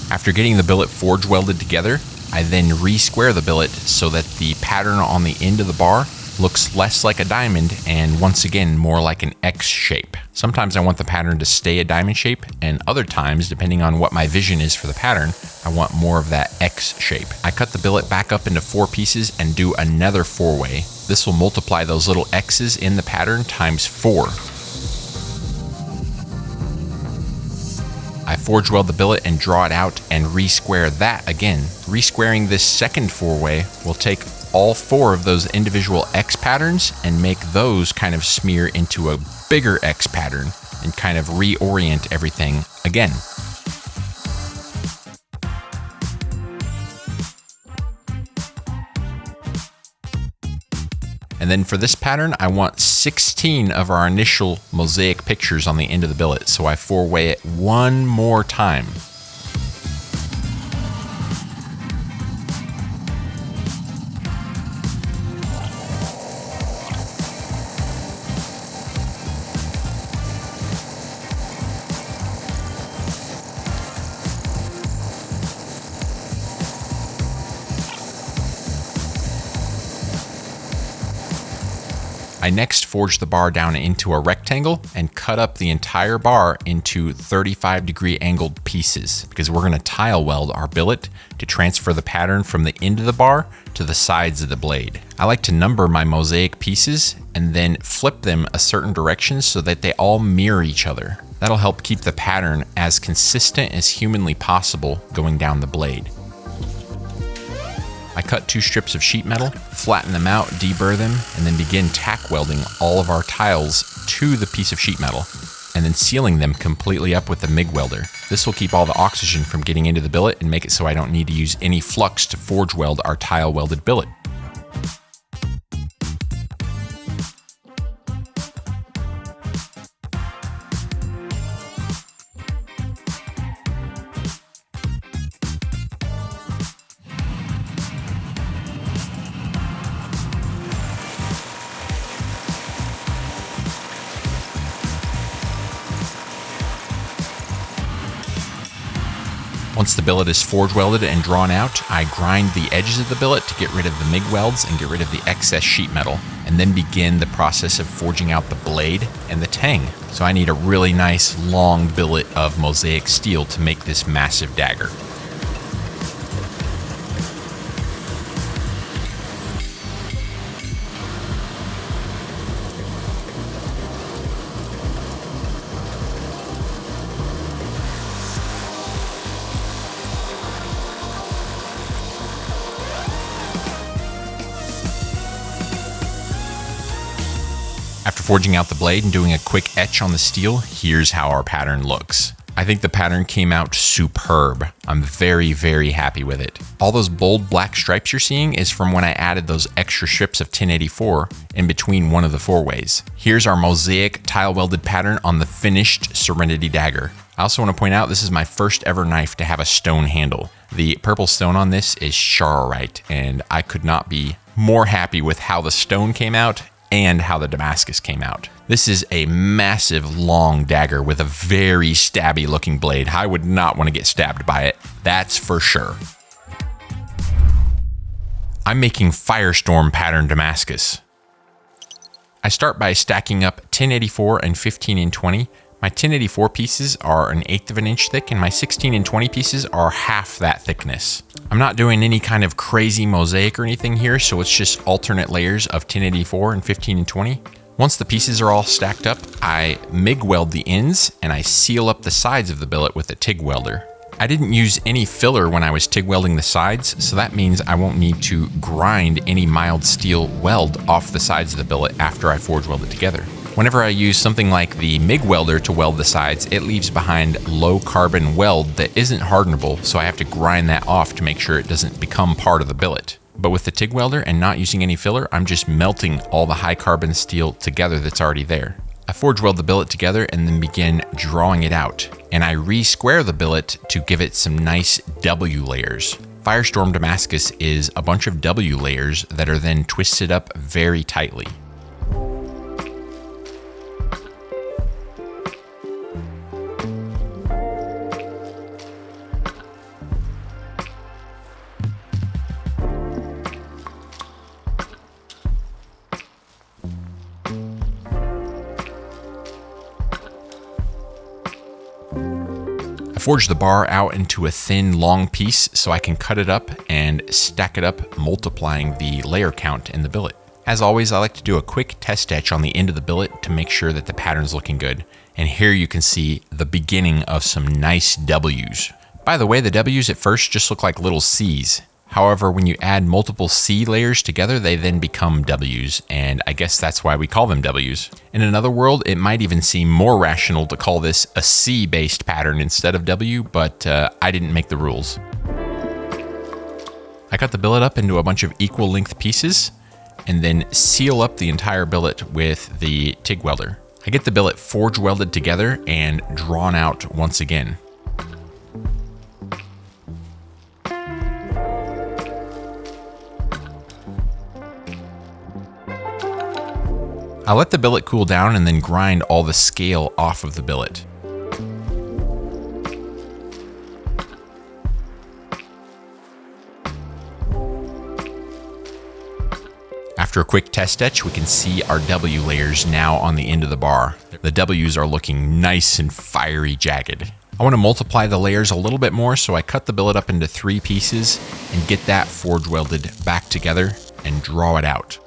After getting the billet forge welded together, I then re-square the billet so that the pattern on the end of the bar looks less like a diamond and once again more like an X shape. Sometimes I want the pattern to stay a diamond shape, and other times, depending on what my vision is for the pattern, I want more of that X shape. I cut the billet back up into 4 pieces and do another 4-way. This will multiply those little X's in the pattern times 4. I forge weld the billet and draw it out and re-square that again. Re-squaring this second 4-way will take all 4 of those individual X patterns and make those kind of smear into a bigger X pattern and kind of reorient everything again. And then for this pattern, I want 16 of our initial mosaic pictures on the end of the billet, so I 4-way it one more time. I next forged the bar down into a rectangle and cut up the entire bar into 35-degree angled pieces because we're going to tile weld our billet to transfer the pattern from the end of the bar to the sides of the blade. I like to number my mosaic pieces and then flip them a certain direction so that they all mirror each other. That'll help keep the pattern as consistent as humanly possible going down the blade. I cut 2 strips of sheet metal, flatten them out, deburr them, and then begin tack welding all of our tiles to the piece of sheet metal, and then sealing them completely up with the MIG welder. This will keep all the oxygen from getting into the billet and make it so I don't need to use any flux to forge weld our tile welded billet. Once the billet is forge welded and drawn out, I grind the edges of the billet to get rid of the MIG welds and get rid of the excess sheet metal, and then begin the process of forging out the blade and the tang. So I need a really nice long billet of mosaic steel to make this massive dagger. After forging out the blade and doing a quick etch on the steel, here's how our pattern looks. I think the pattern came out superb. I'm very, very happy with it. All those bold black stripes you're seeing is from when I added those extra strips of 1084 in between one of the four-ways. Here's our mosaic tile welded pattern on the finished Serenity dagger. I also want to point out this is my first ever knife to have a stone handle. The purple stone on this is Starry, and I could not be more happy with how the stone came out and how the Damascus came out. This is a massive long dagger with a very stabby looking blade. I would not want to get stabbed by it, that's for sure. I'm making Firestorm pattern Damascus. I start by stacking up 1084 and 15 and 20. My 1084 pieces are 1/8 of an inch thick and my 16 and 20 pieces are half that thickness. I'm not doing any kind of crazy mosaic or anything here, so it's just alternate layers of 1084 and 15 and 20. Once the pieces are all stacked up, I MIG weld the ends and I seal up the sides of the billet with a TIG welder. I didn't use any filler when I was TIG welding the sides, so that means I won't need to grind any mild steel weld off the sides of the billet after I forge weld it together. Whenever I use something like the MIG welder to weld the sides, it leaves behind low carbon weld that isn't hardenable, so I have to grind that off to make sure it doesn't become part of the billet. But with the TIG welder and not using any filler, I'm just melting all the high carbon steel together that's already there. I forge weld the billet together and then begin drawing it out, and I re-square the billet to give it some nice W layers. Firestorm Damascus is a bunch of W layers that are then twisted up very tightly. I forge the bar out into a thin, long piece so I can cut it up and stack it up, multiplying the layer count in the billet. As always, I like to do a quick test etch on the end of the billet to make sure that the pattern's looking good. And here you can see the beginning of some nice W's. By the way, the W's at first just look like little C's. However, when you add multiple C layers together, they then become W's, and I guess that's why we call them W's. In another world, it might even seem more rational to call this a C-based pattern instead of W, but I didn't make the rules. I cut the billet up into a bunch of equal length pieces, and then seal up the entire billet with the TIG welder. I get the billet forge welded together and drawn out once again. I let the billet cool down and then grind all the scale off of the billet. After a quick test etch, we can see our W layers now on the end of the bar. The W's are looking nice and fiery jagged. I want to multiply the layers a little bit more, so I cut the billet up into 3 pieces and get that forge welded back together and draw it out.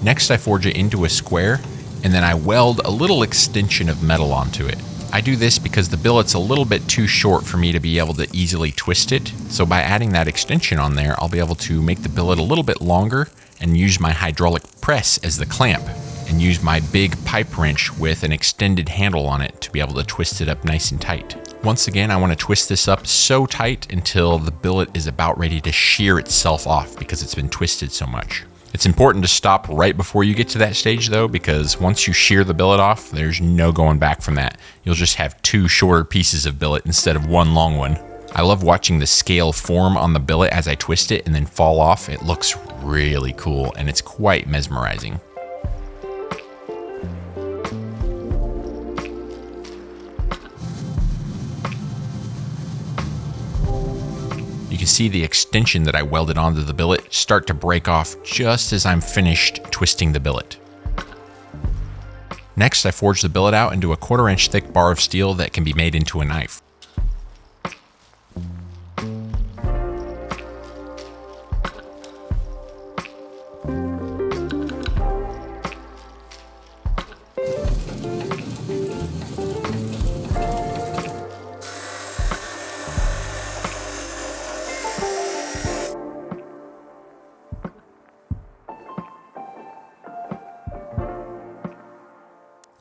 Next, I forge it into a square, and then I weld a little extension of metal onto it. I do this because the billet's a little bit too short for me to be able to easily twist it, so by adding that extension on there, I'll be able to make the billet a little bit longer and use my hydraulic press as the clamp, and use my big pipe wrench with an extended handle on it to be able to twist it up nice and tight. Once again, I want to twist this up so tight until the billet is about ready to shear itself off because it's been twisted so much. It's important to stop right before you get to that stage though, because once you shear the billet off, there's no going back from that. You'll just have 2 shorter pieces of billet instead of 1 long one. I love watching the scale form on the billet as I twist it and then fall off. It looks really cool and it's quite mesmerizing. You can see the extension that I welded onto the billet start to break off just as I'm finished twisting the billet. Next, I forge the billet out into a 1/4 inch thick bar of steel that can be made into a knife.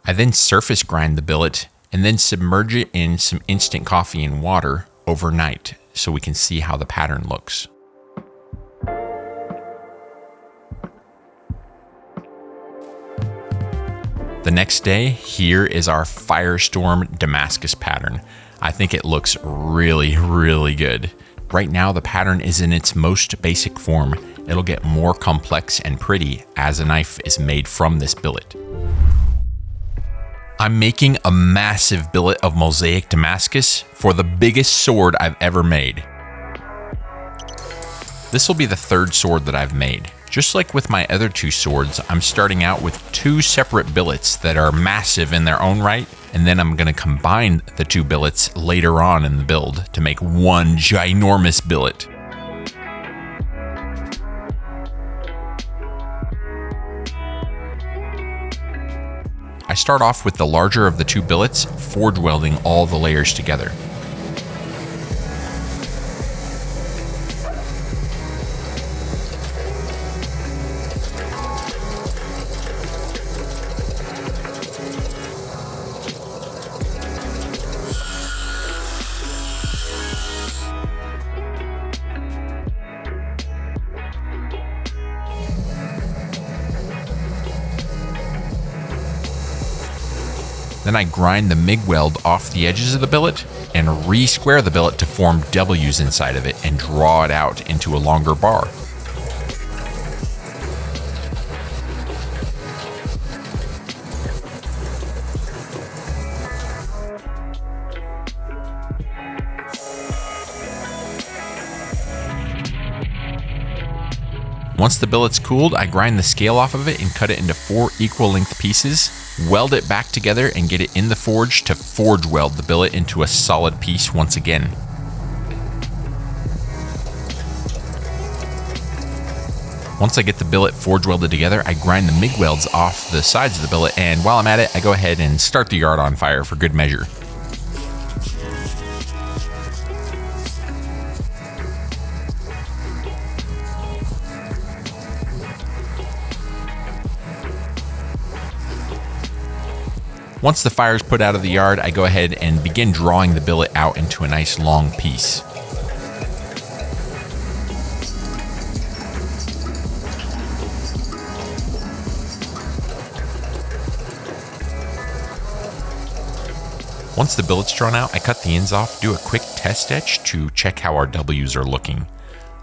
I then surface grind the billet and then submerge it in some instant coffee and water overnight so we can see how the pattern looks. The next day, here is our Firestorm Damascus pattern. I think it looks really, really good. Right now, the pattern is in its most basic form. It'll get more complex and pretty as a knife is made from this billet. I'm making a massive billet of Mosaic Damascus for the biggest sword I've ever made. This will be the 3rd sword that I've made. Just like with my other 2 swords, I'm starting out with 2 separate billets that are massive in their own right, and then I'm going to combine the 2 billets later on in the build to make one ginormous billet. I start off with the larger of the 2 billets, forge welding all the layers together. Then I grind the MIG weld off the edges of the billet and re-square the billet to form W's inside of it and draw it out into a longer bar. Once the billet's cooled, I grind the scale off of it and cut it into 4 equal length pieces, weld it back together and get it in the forge to forge weld the billet into a solid piece once again. Once I get the billet forge welded together, I grind the MIG welds off the sides of the billet, and while I'm at it, I go ahead and start the yard on fire for good measure. Once the fire is put out of the yard, I go ahead and begin drawing the billet out into a nice long piece. Once the billet's drawn out, I cut the ends off, do a quick test etch to check how our W's are looking.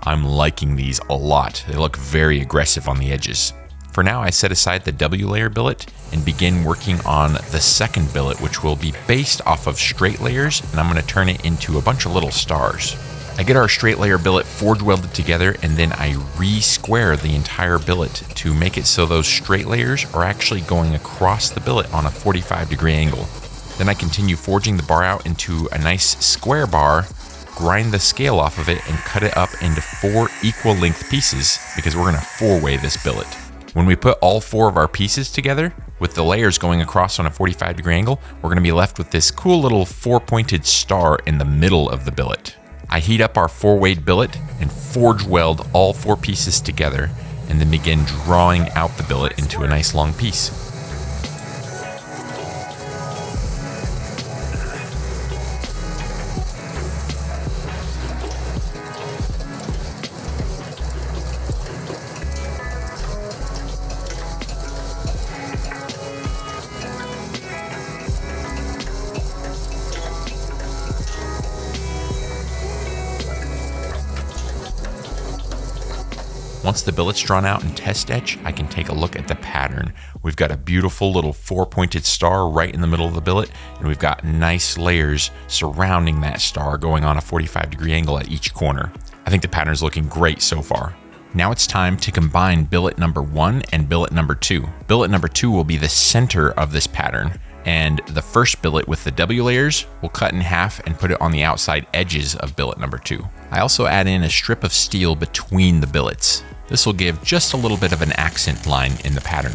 I'm liking these a lot. They look very aggressive on the edges. For now, I set aside the W layer billet and begin working on the second billet, which will be based off of straight layers, and I'm going to turn it into a bunch of little stars. I get our straight layer billet forge welded together, and then I re-square the entire billet to make it so those straight layers are actually going across the billet on a 45-degree angle. Then I continue forging the bar out into a nice square bar, grind the scale off of it, and cut it up into 4 equal length pieces because we're going to 4-way this billet. When we put all 4 of our pieces together, with the layers going across on a 45-degree angle, we're going to be left with this cool little 4-pointed star in the middle of the billet. I heat up our 4-weight billet and forge weld all 4 pieces together, and then begin drawing out the billet into a nice long piece. Once the billet's drawn out in test etch, I can take a look at the pattern. We've got a beautiful little 4-pointed star right in the middle of the billet, and we've got nice layers surrounding that star going on a 45-degree angle at each corner. I think the pattern's looking great so far. Now it's time to combine billet number 1 and billet number 2. Billet number 2 will be the center of this pattern, and the first billet with the W layers we'll cut in half and put it on the outside edges of billet number 2. I also add in a strip of steel between the billets. This will give just a little bit of an accent line in the pattern.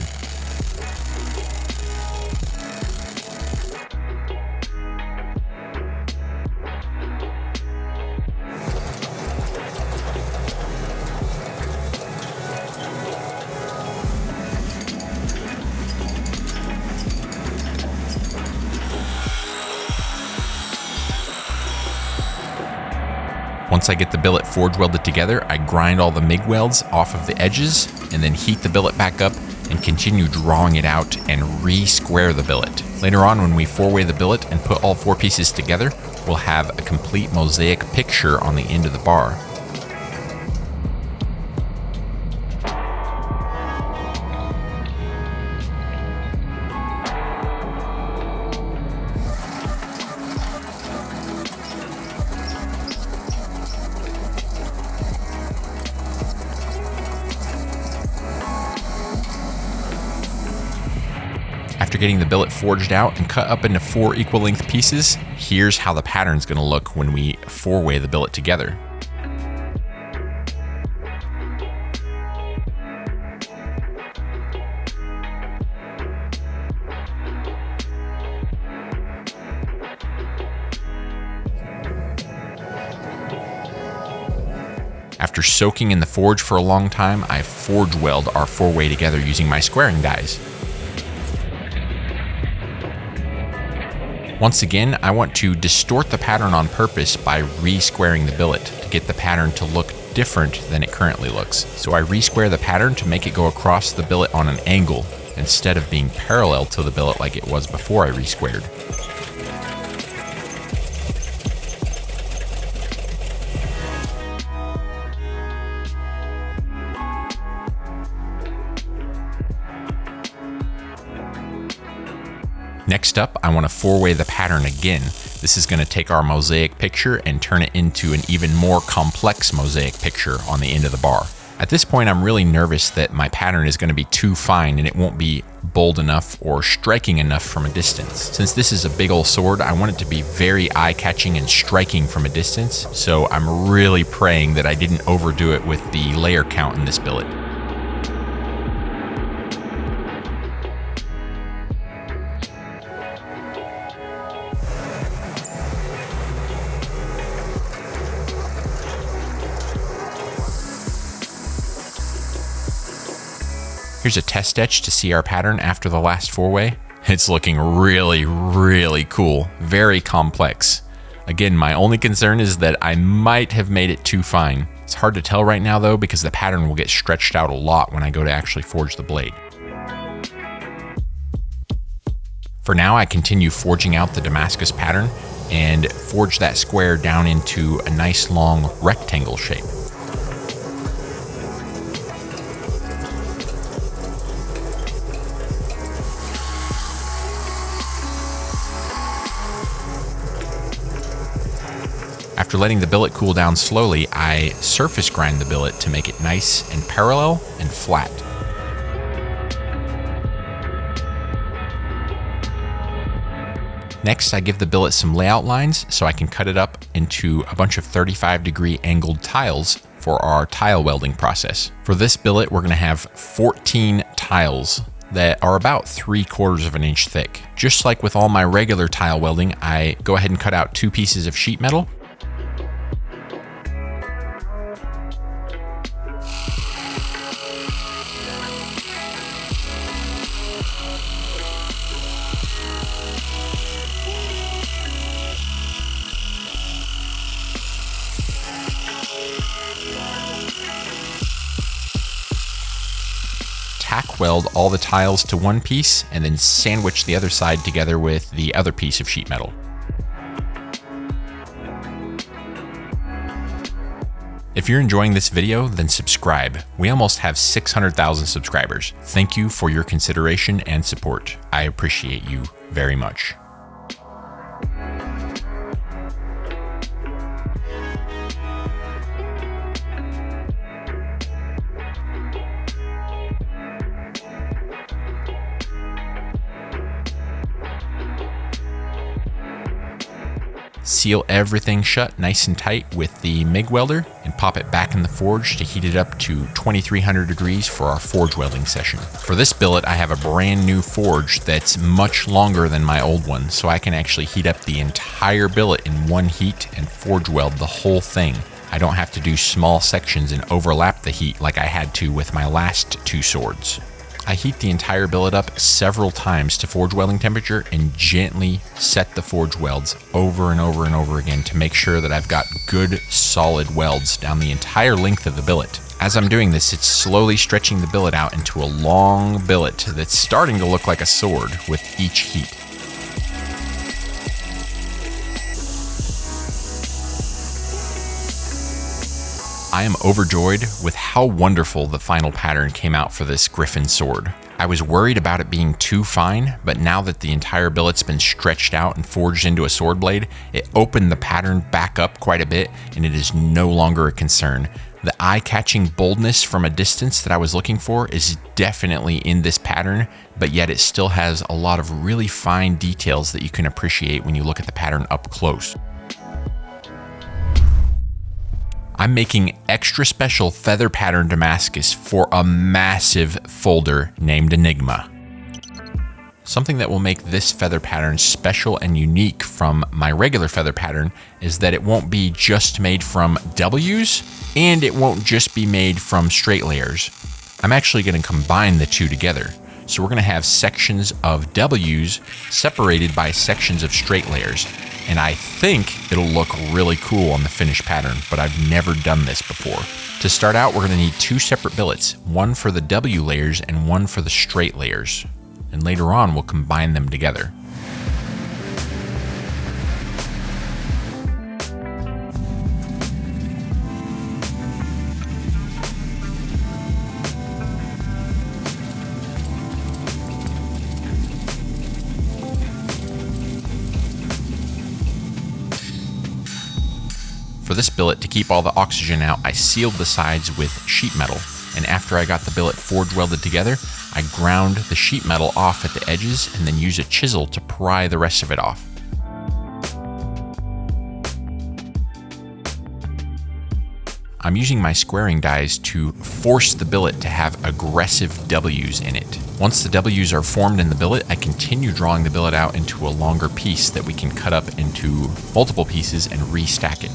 Once I get the billet forge welded together, I grind all the MIG welds off of the edges and then heat the billet back up and continue drawing it out and re-square the billet. Later on, when we 4-way the billet and put all 4 pieces together, we'll have a complete mosaic picture on the end of the bar. After getting the billet forged out and cut up into 4 equal length pieces, here's how the pattern's going to look when we 4-way the billet together. After soaking in the forge for a long time, I forge weld our 4-way together using my squaring dies. Once again, I want to distort the pattern on purpose by re-squaring the billet to get the pattern to look different than it currently looks. So I re-square the pattern to make it go across the billet on an angle instead of being parallel to the billet like it was before I re-squared. Next up, I want to 4-way the pattern again. This is going to take our mosaic picture and turn it into an even more complex mosaic picture on the end of the bar. At this point, I'm really nervous that my pattern is going to be too fine and it won't be bold enough or striking enough from a distance. Since this is a big old sword, I want it to be very eye-catching and striking from a distance, so I'm really praying that I didn't overdo it with the layer count in this billet. Here's a test etch to see our pattern after the last 4-way. It's looking really, really cool. Very complex. Again, my only concern is that I might have made it too fine. It's hard to tell right now though, because the pattern will get stretched out a lot when I go to actually forge the blade. For now, I continue forging out the Damascus pattern and forge that square down into a nice long rectangle shape. After letting the billet cool down slowly, I surface grind the billet to make it nice and parallel and flat. Next, I give the billet some layout lines so I can cut it up into a bunch of 35-degree angled tiles for our tile welding process. For this billet, we're gonna have 14 tiles that are about 3/4 of an inch thick. Just like with all my regular tile welding, I go ahead and cut out 2 pieces of sheet metal. Tack weld all the tiles to one piece and then sandwich the other side together with the other piece of sheet metal. If you're enjoying this video, then subscribe. We almost have 600,000 subscribers. Thank you for your consideration and support. I appreciate you very much. Seal everything shut nice and tight with the MIG welder and pop it back in the forge to heat it up to 2300 degrees for our forge welding session. For this billet, I have a brand new forge that's much longer than my old one, so I can actually heat up the entire billet in one heat and forge weld the whole thing. I don't have to do small sections and overlap the heat like I had to with my last 2 swords. I heat the entire billet up several times to forge welding temperature and gently set the forge welds over and over and over again to make sure that I've got good solid welds down the entire length of the billet. As I'm doing this, it's slowly stretching the billet out into a long billet that's starting to look like a sword with each heat. I am overjoyed with how wonderful the final pattern came out for this Griffin sword. I was worried about it being too fine, but now that the entire billet's been stretched out and forged into a sword blade, it opened the pattern back up quite a bit and it is no longer a concern. The eye-catching boldness from a distance that I was looking for is definitely in this pattern, but yet it still has a lot of really fine details that you can appreciate when you look at the pattern up close. I'm making extra special feather pattern Damascus for a massive folder named Enigma. Something that will make this feather pattern special and unique from my regular feather pattern is that it won't be just made from W's and it won't just be made from straight layers. I'm actually going to combine the two together. So we're going to have sections of W's separated by sections of straight layers. And I think it'll look really cool on the finished pattern, but I've never done this before. To start out, we're going to need 2 separate billets, one for the W layers and one for the straight layers. And later on, we'll combine them together. For this billet, to keep all the oxygen out, I sealed the sides with sheet metal, and after I got the billet forge welded together, I ground the sheet metal off at the edges and then use a chisel to pry the rest of it off. I'm using my squaring dies to force the billet to have aggressive W's in it. Once the W's are formed in the billet, I continue drawing the billet out into a longer piece that we can cut up into multiple pieces and restack it.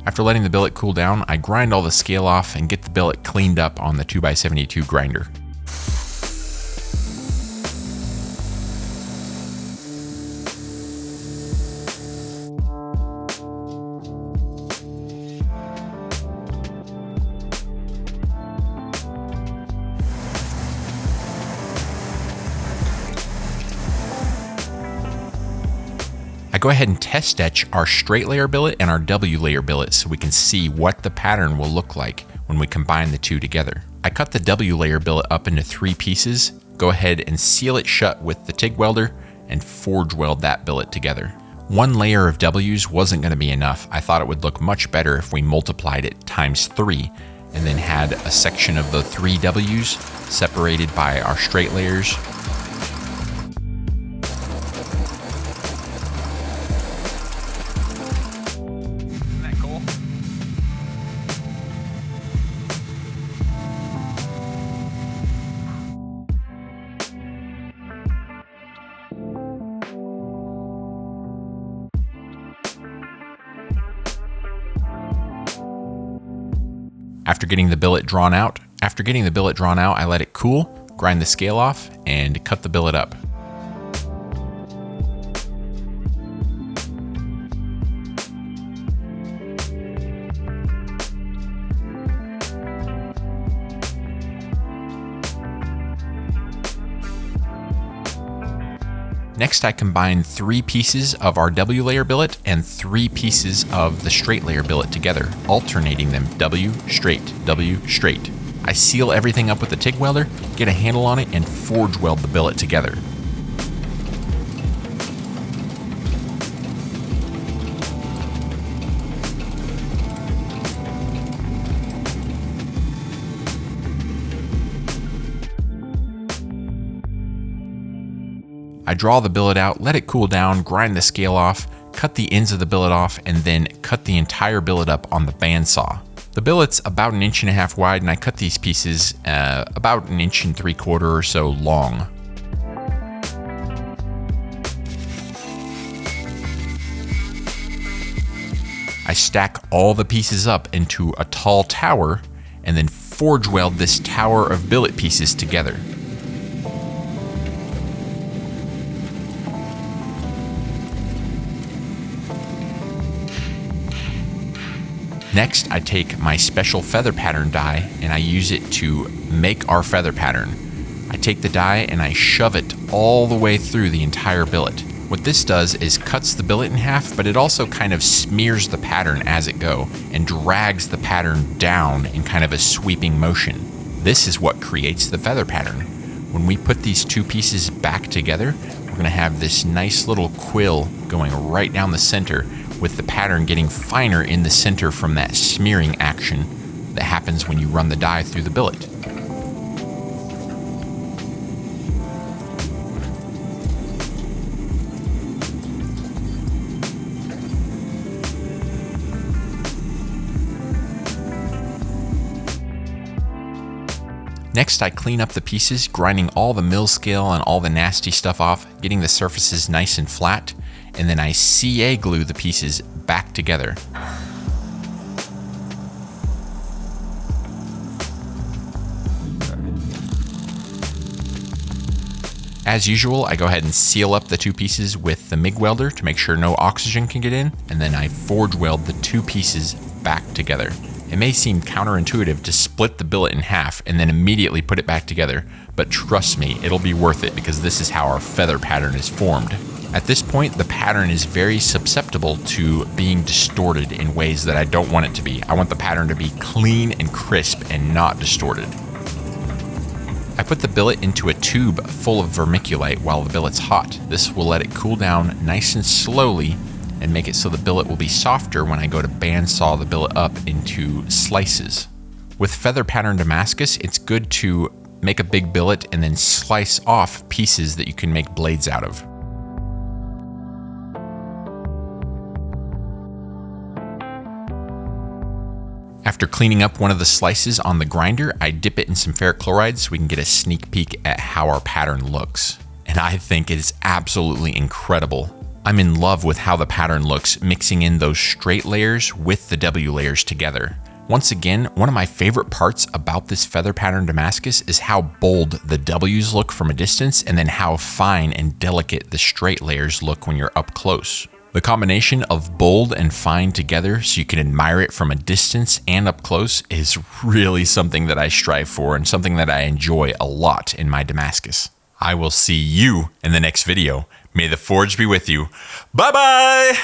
After letting the billet cool down, I grind all the scale off and get the billet cleaned up on the 2x72 grinder. I go ahead and test etch our straight layer billet and our W layer billet so we can see what the pattern will look like when we combine the two together. I cut the W layer billet up into 3 pieces, go ahead and seal it shut with the TIG welder, and forge weld that billet together. 1 layer of W's wasn't going to be enough. I thought it would look much better if we multiplied it times 3 and then had a section of the 3 W's separated by our straight layers. Isn't that cool? After getting the billet drawn out, I let it cool, grind the scale off, and cut the billet up. Next, I combine 3 pieces of our W layer billet and 3 pieces of the straight layer billet together, alternating them W, straight, W, straight. I seal everything up with the TIG welder, get a handle on it, and forge weld the billet together. I draw the billet out, let it cool down, grind the scale off, cut the ends of the billet off, and then cut the entire billet up on the bandsaw. The billet's about 1.5 inches wide, and I cut these pieces about 1.75 inches or so long. I stack all the pieces up into a tall tower and then forge weld this tower of billet pieces together. Next, I take my special feather pattern die and I use it to make our feather pattern. I take the die and I shove it all the way through the entire billet. What this does is cuts the billet in half, but it also kind of smears the pattern as it goes and drags the pattern down in kind of a sweeping motion. This is what creates the feather pattern. When we put these 2 pieces back together, we're going to have this nice little quill going right down the center, with the pattern getting finer in the center from that smearing action that happens when you run the die through the billet. Next, I clean up the pieces, grinding all the mill scale and all the nasty stuff off, getting the surfaces nice and flat, and then I CA glue the pieces back together. As usual, I go ahead and seal up the 2 pieces with the MIG welder to make sure no oxygen can get in, and then I forge weld the 2 pieces back together. It may seem counterintuitive to split the billet in half and then immediately put it back together, but trust me, it'll be worth it because this is how our feather pattern is formed. At this point, the pattern is very susceptible to being distorted in ways that I don't want it to be. I want the pattern to be clean and crisp and not distorted. I put the billet into a tube full of vermiculite while the billet's hot. This will let it cool down nice and slowly and make it so the billet will be softer when I go to bandsaw the billet up into slices. With feather pattern Damascus, it's good to make a big billet and then slice off pieces that you can make blades out of. After cleaning up one of the slices on the grinder, I dip it in some ferric chloride so we can get a sneak peek at how our pattern looks. And I think it is absolutely incredible. I'm in love with how the pattern looks, mixing in those straight layers with the W layers together. Once again, one of my favorite parts about this feather pattern Damascus is how bold the W's look from a distance, and then how fine and delicate the straight layers look when you're up close. The combination of bold and fine together so you can admire it from a distance and up close is really something that I strive for and something that I enjoy a lot in my Damascus. I will see you in the next video. May the forge be with you. Bye-bye!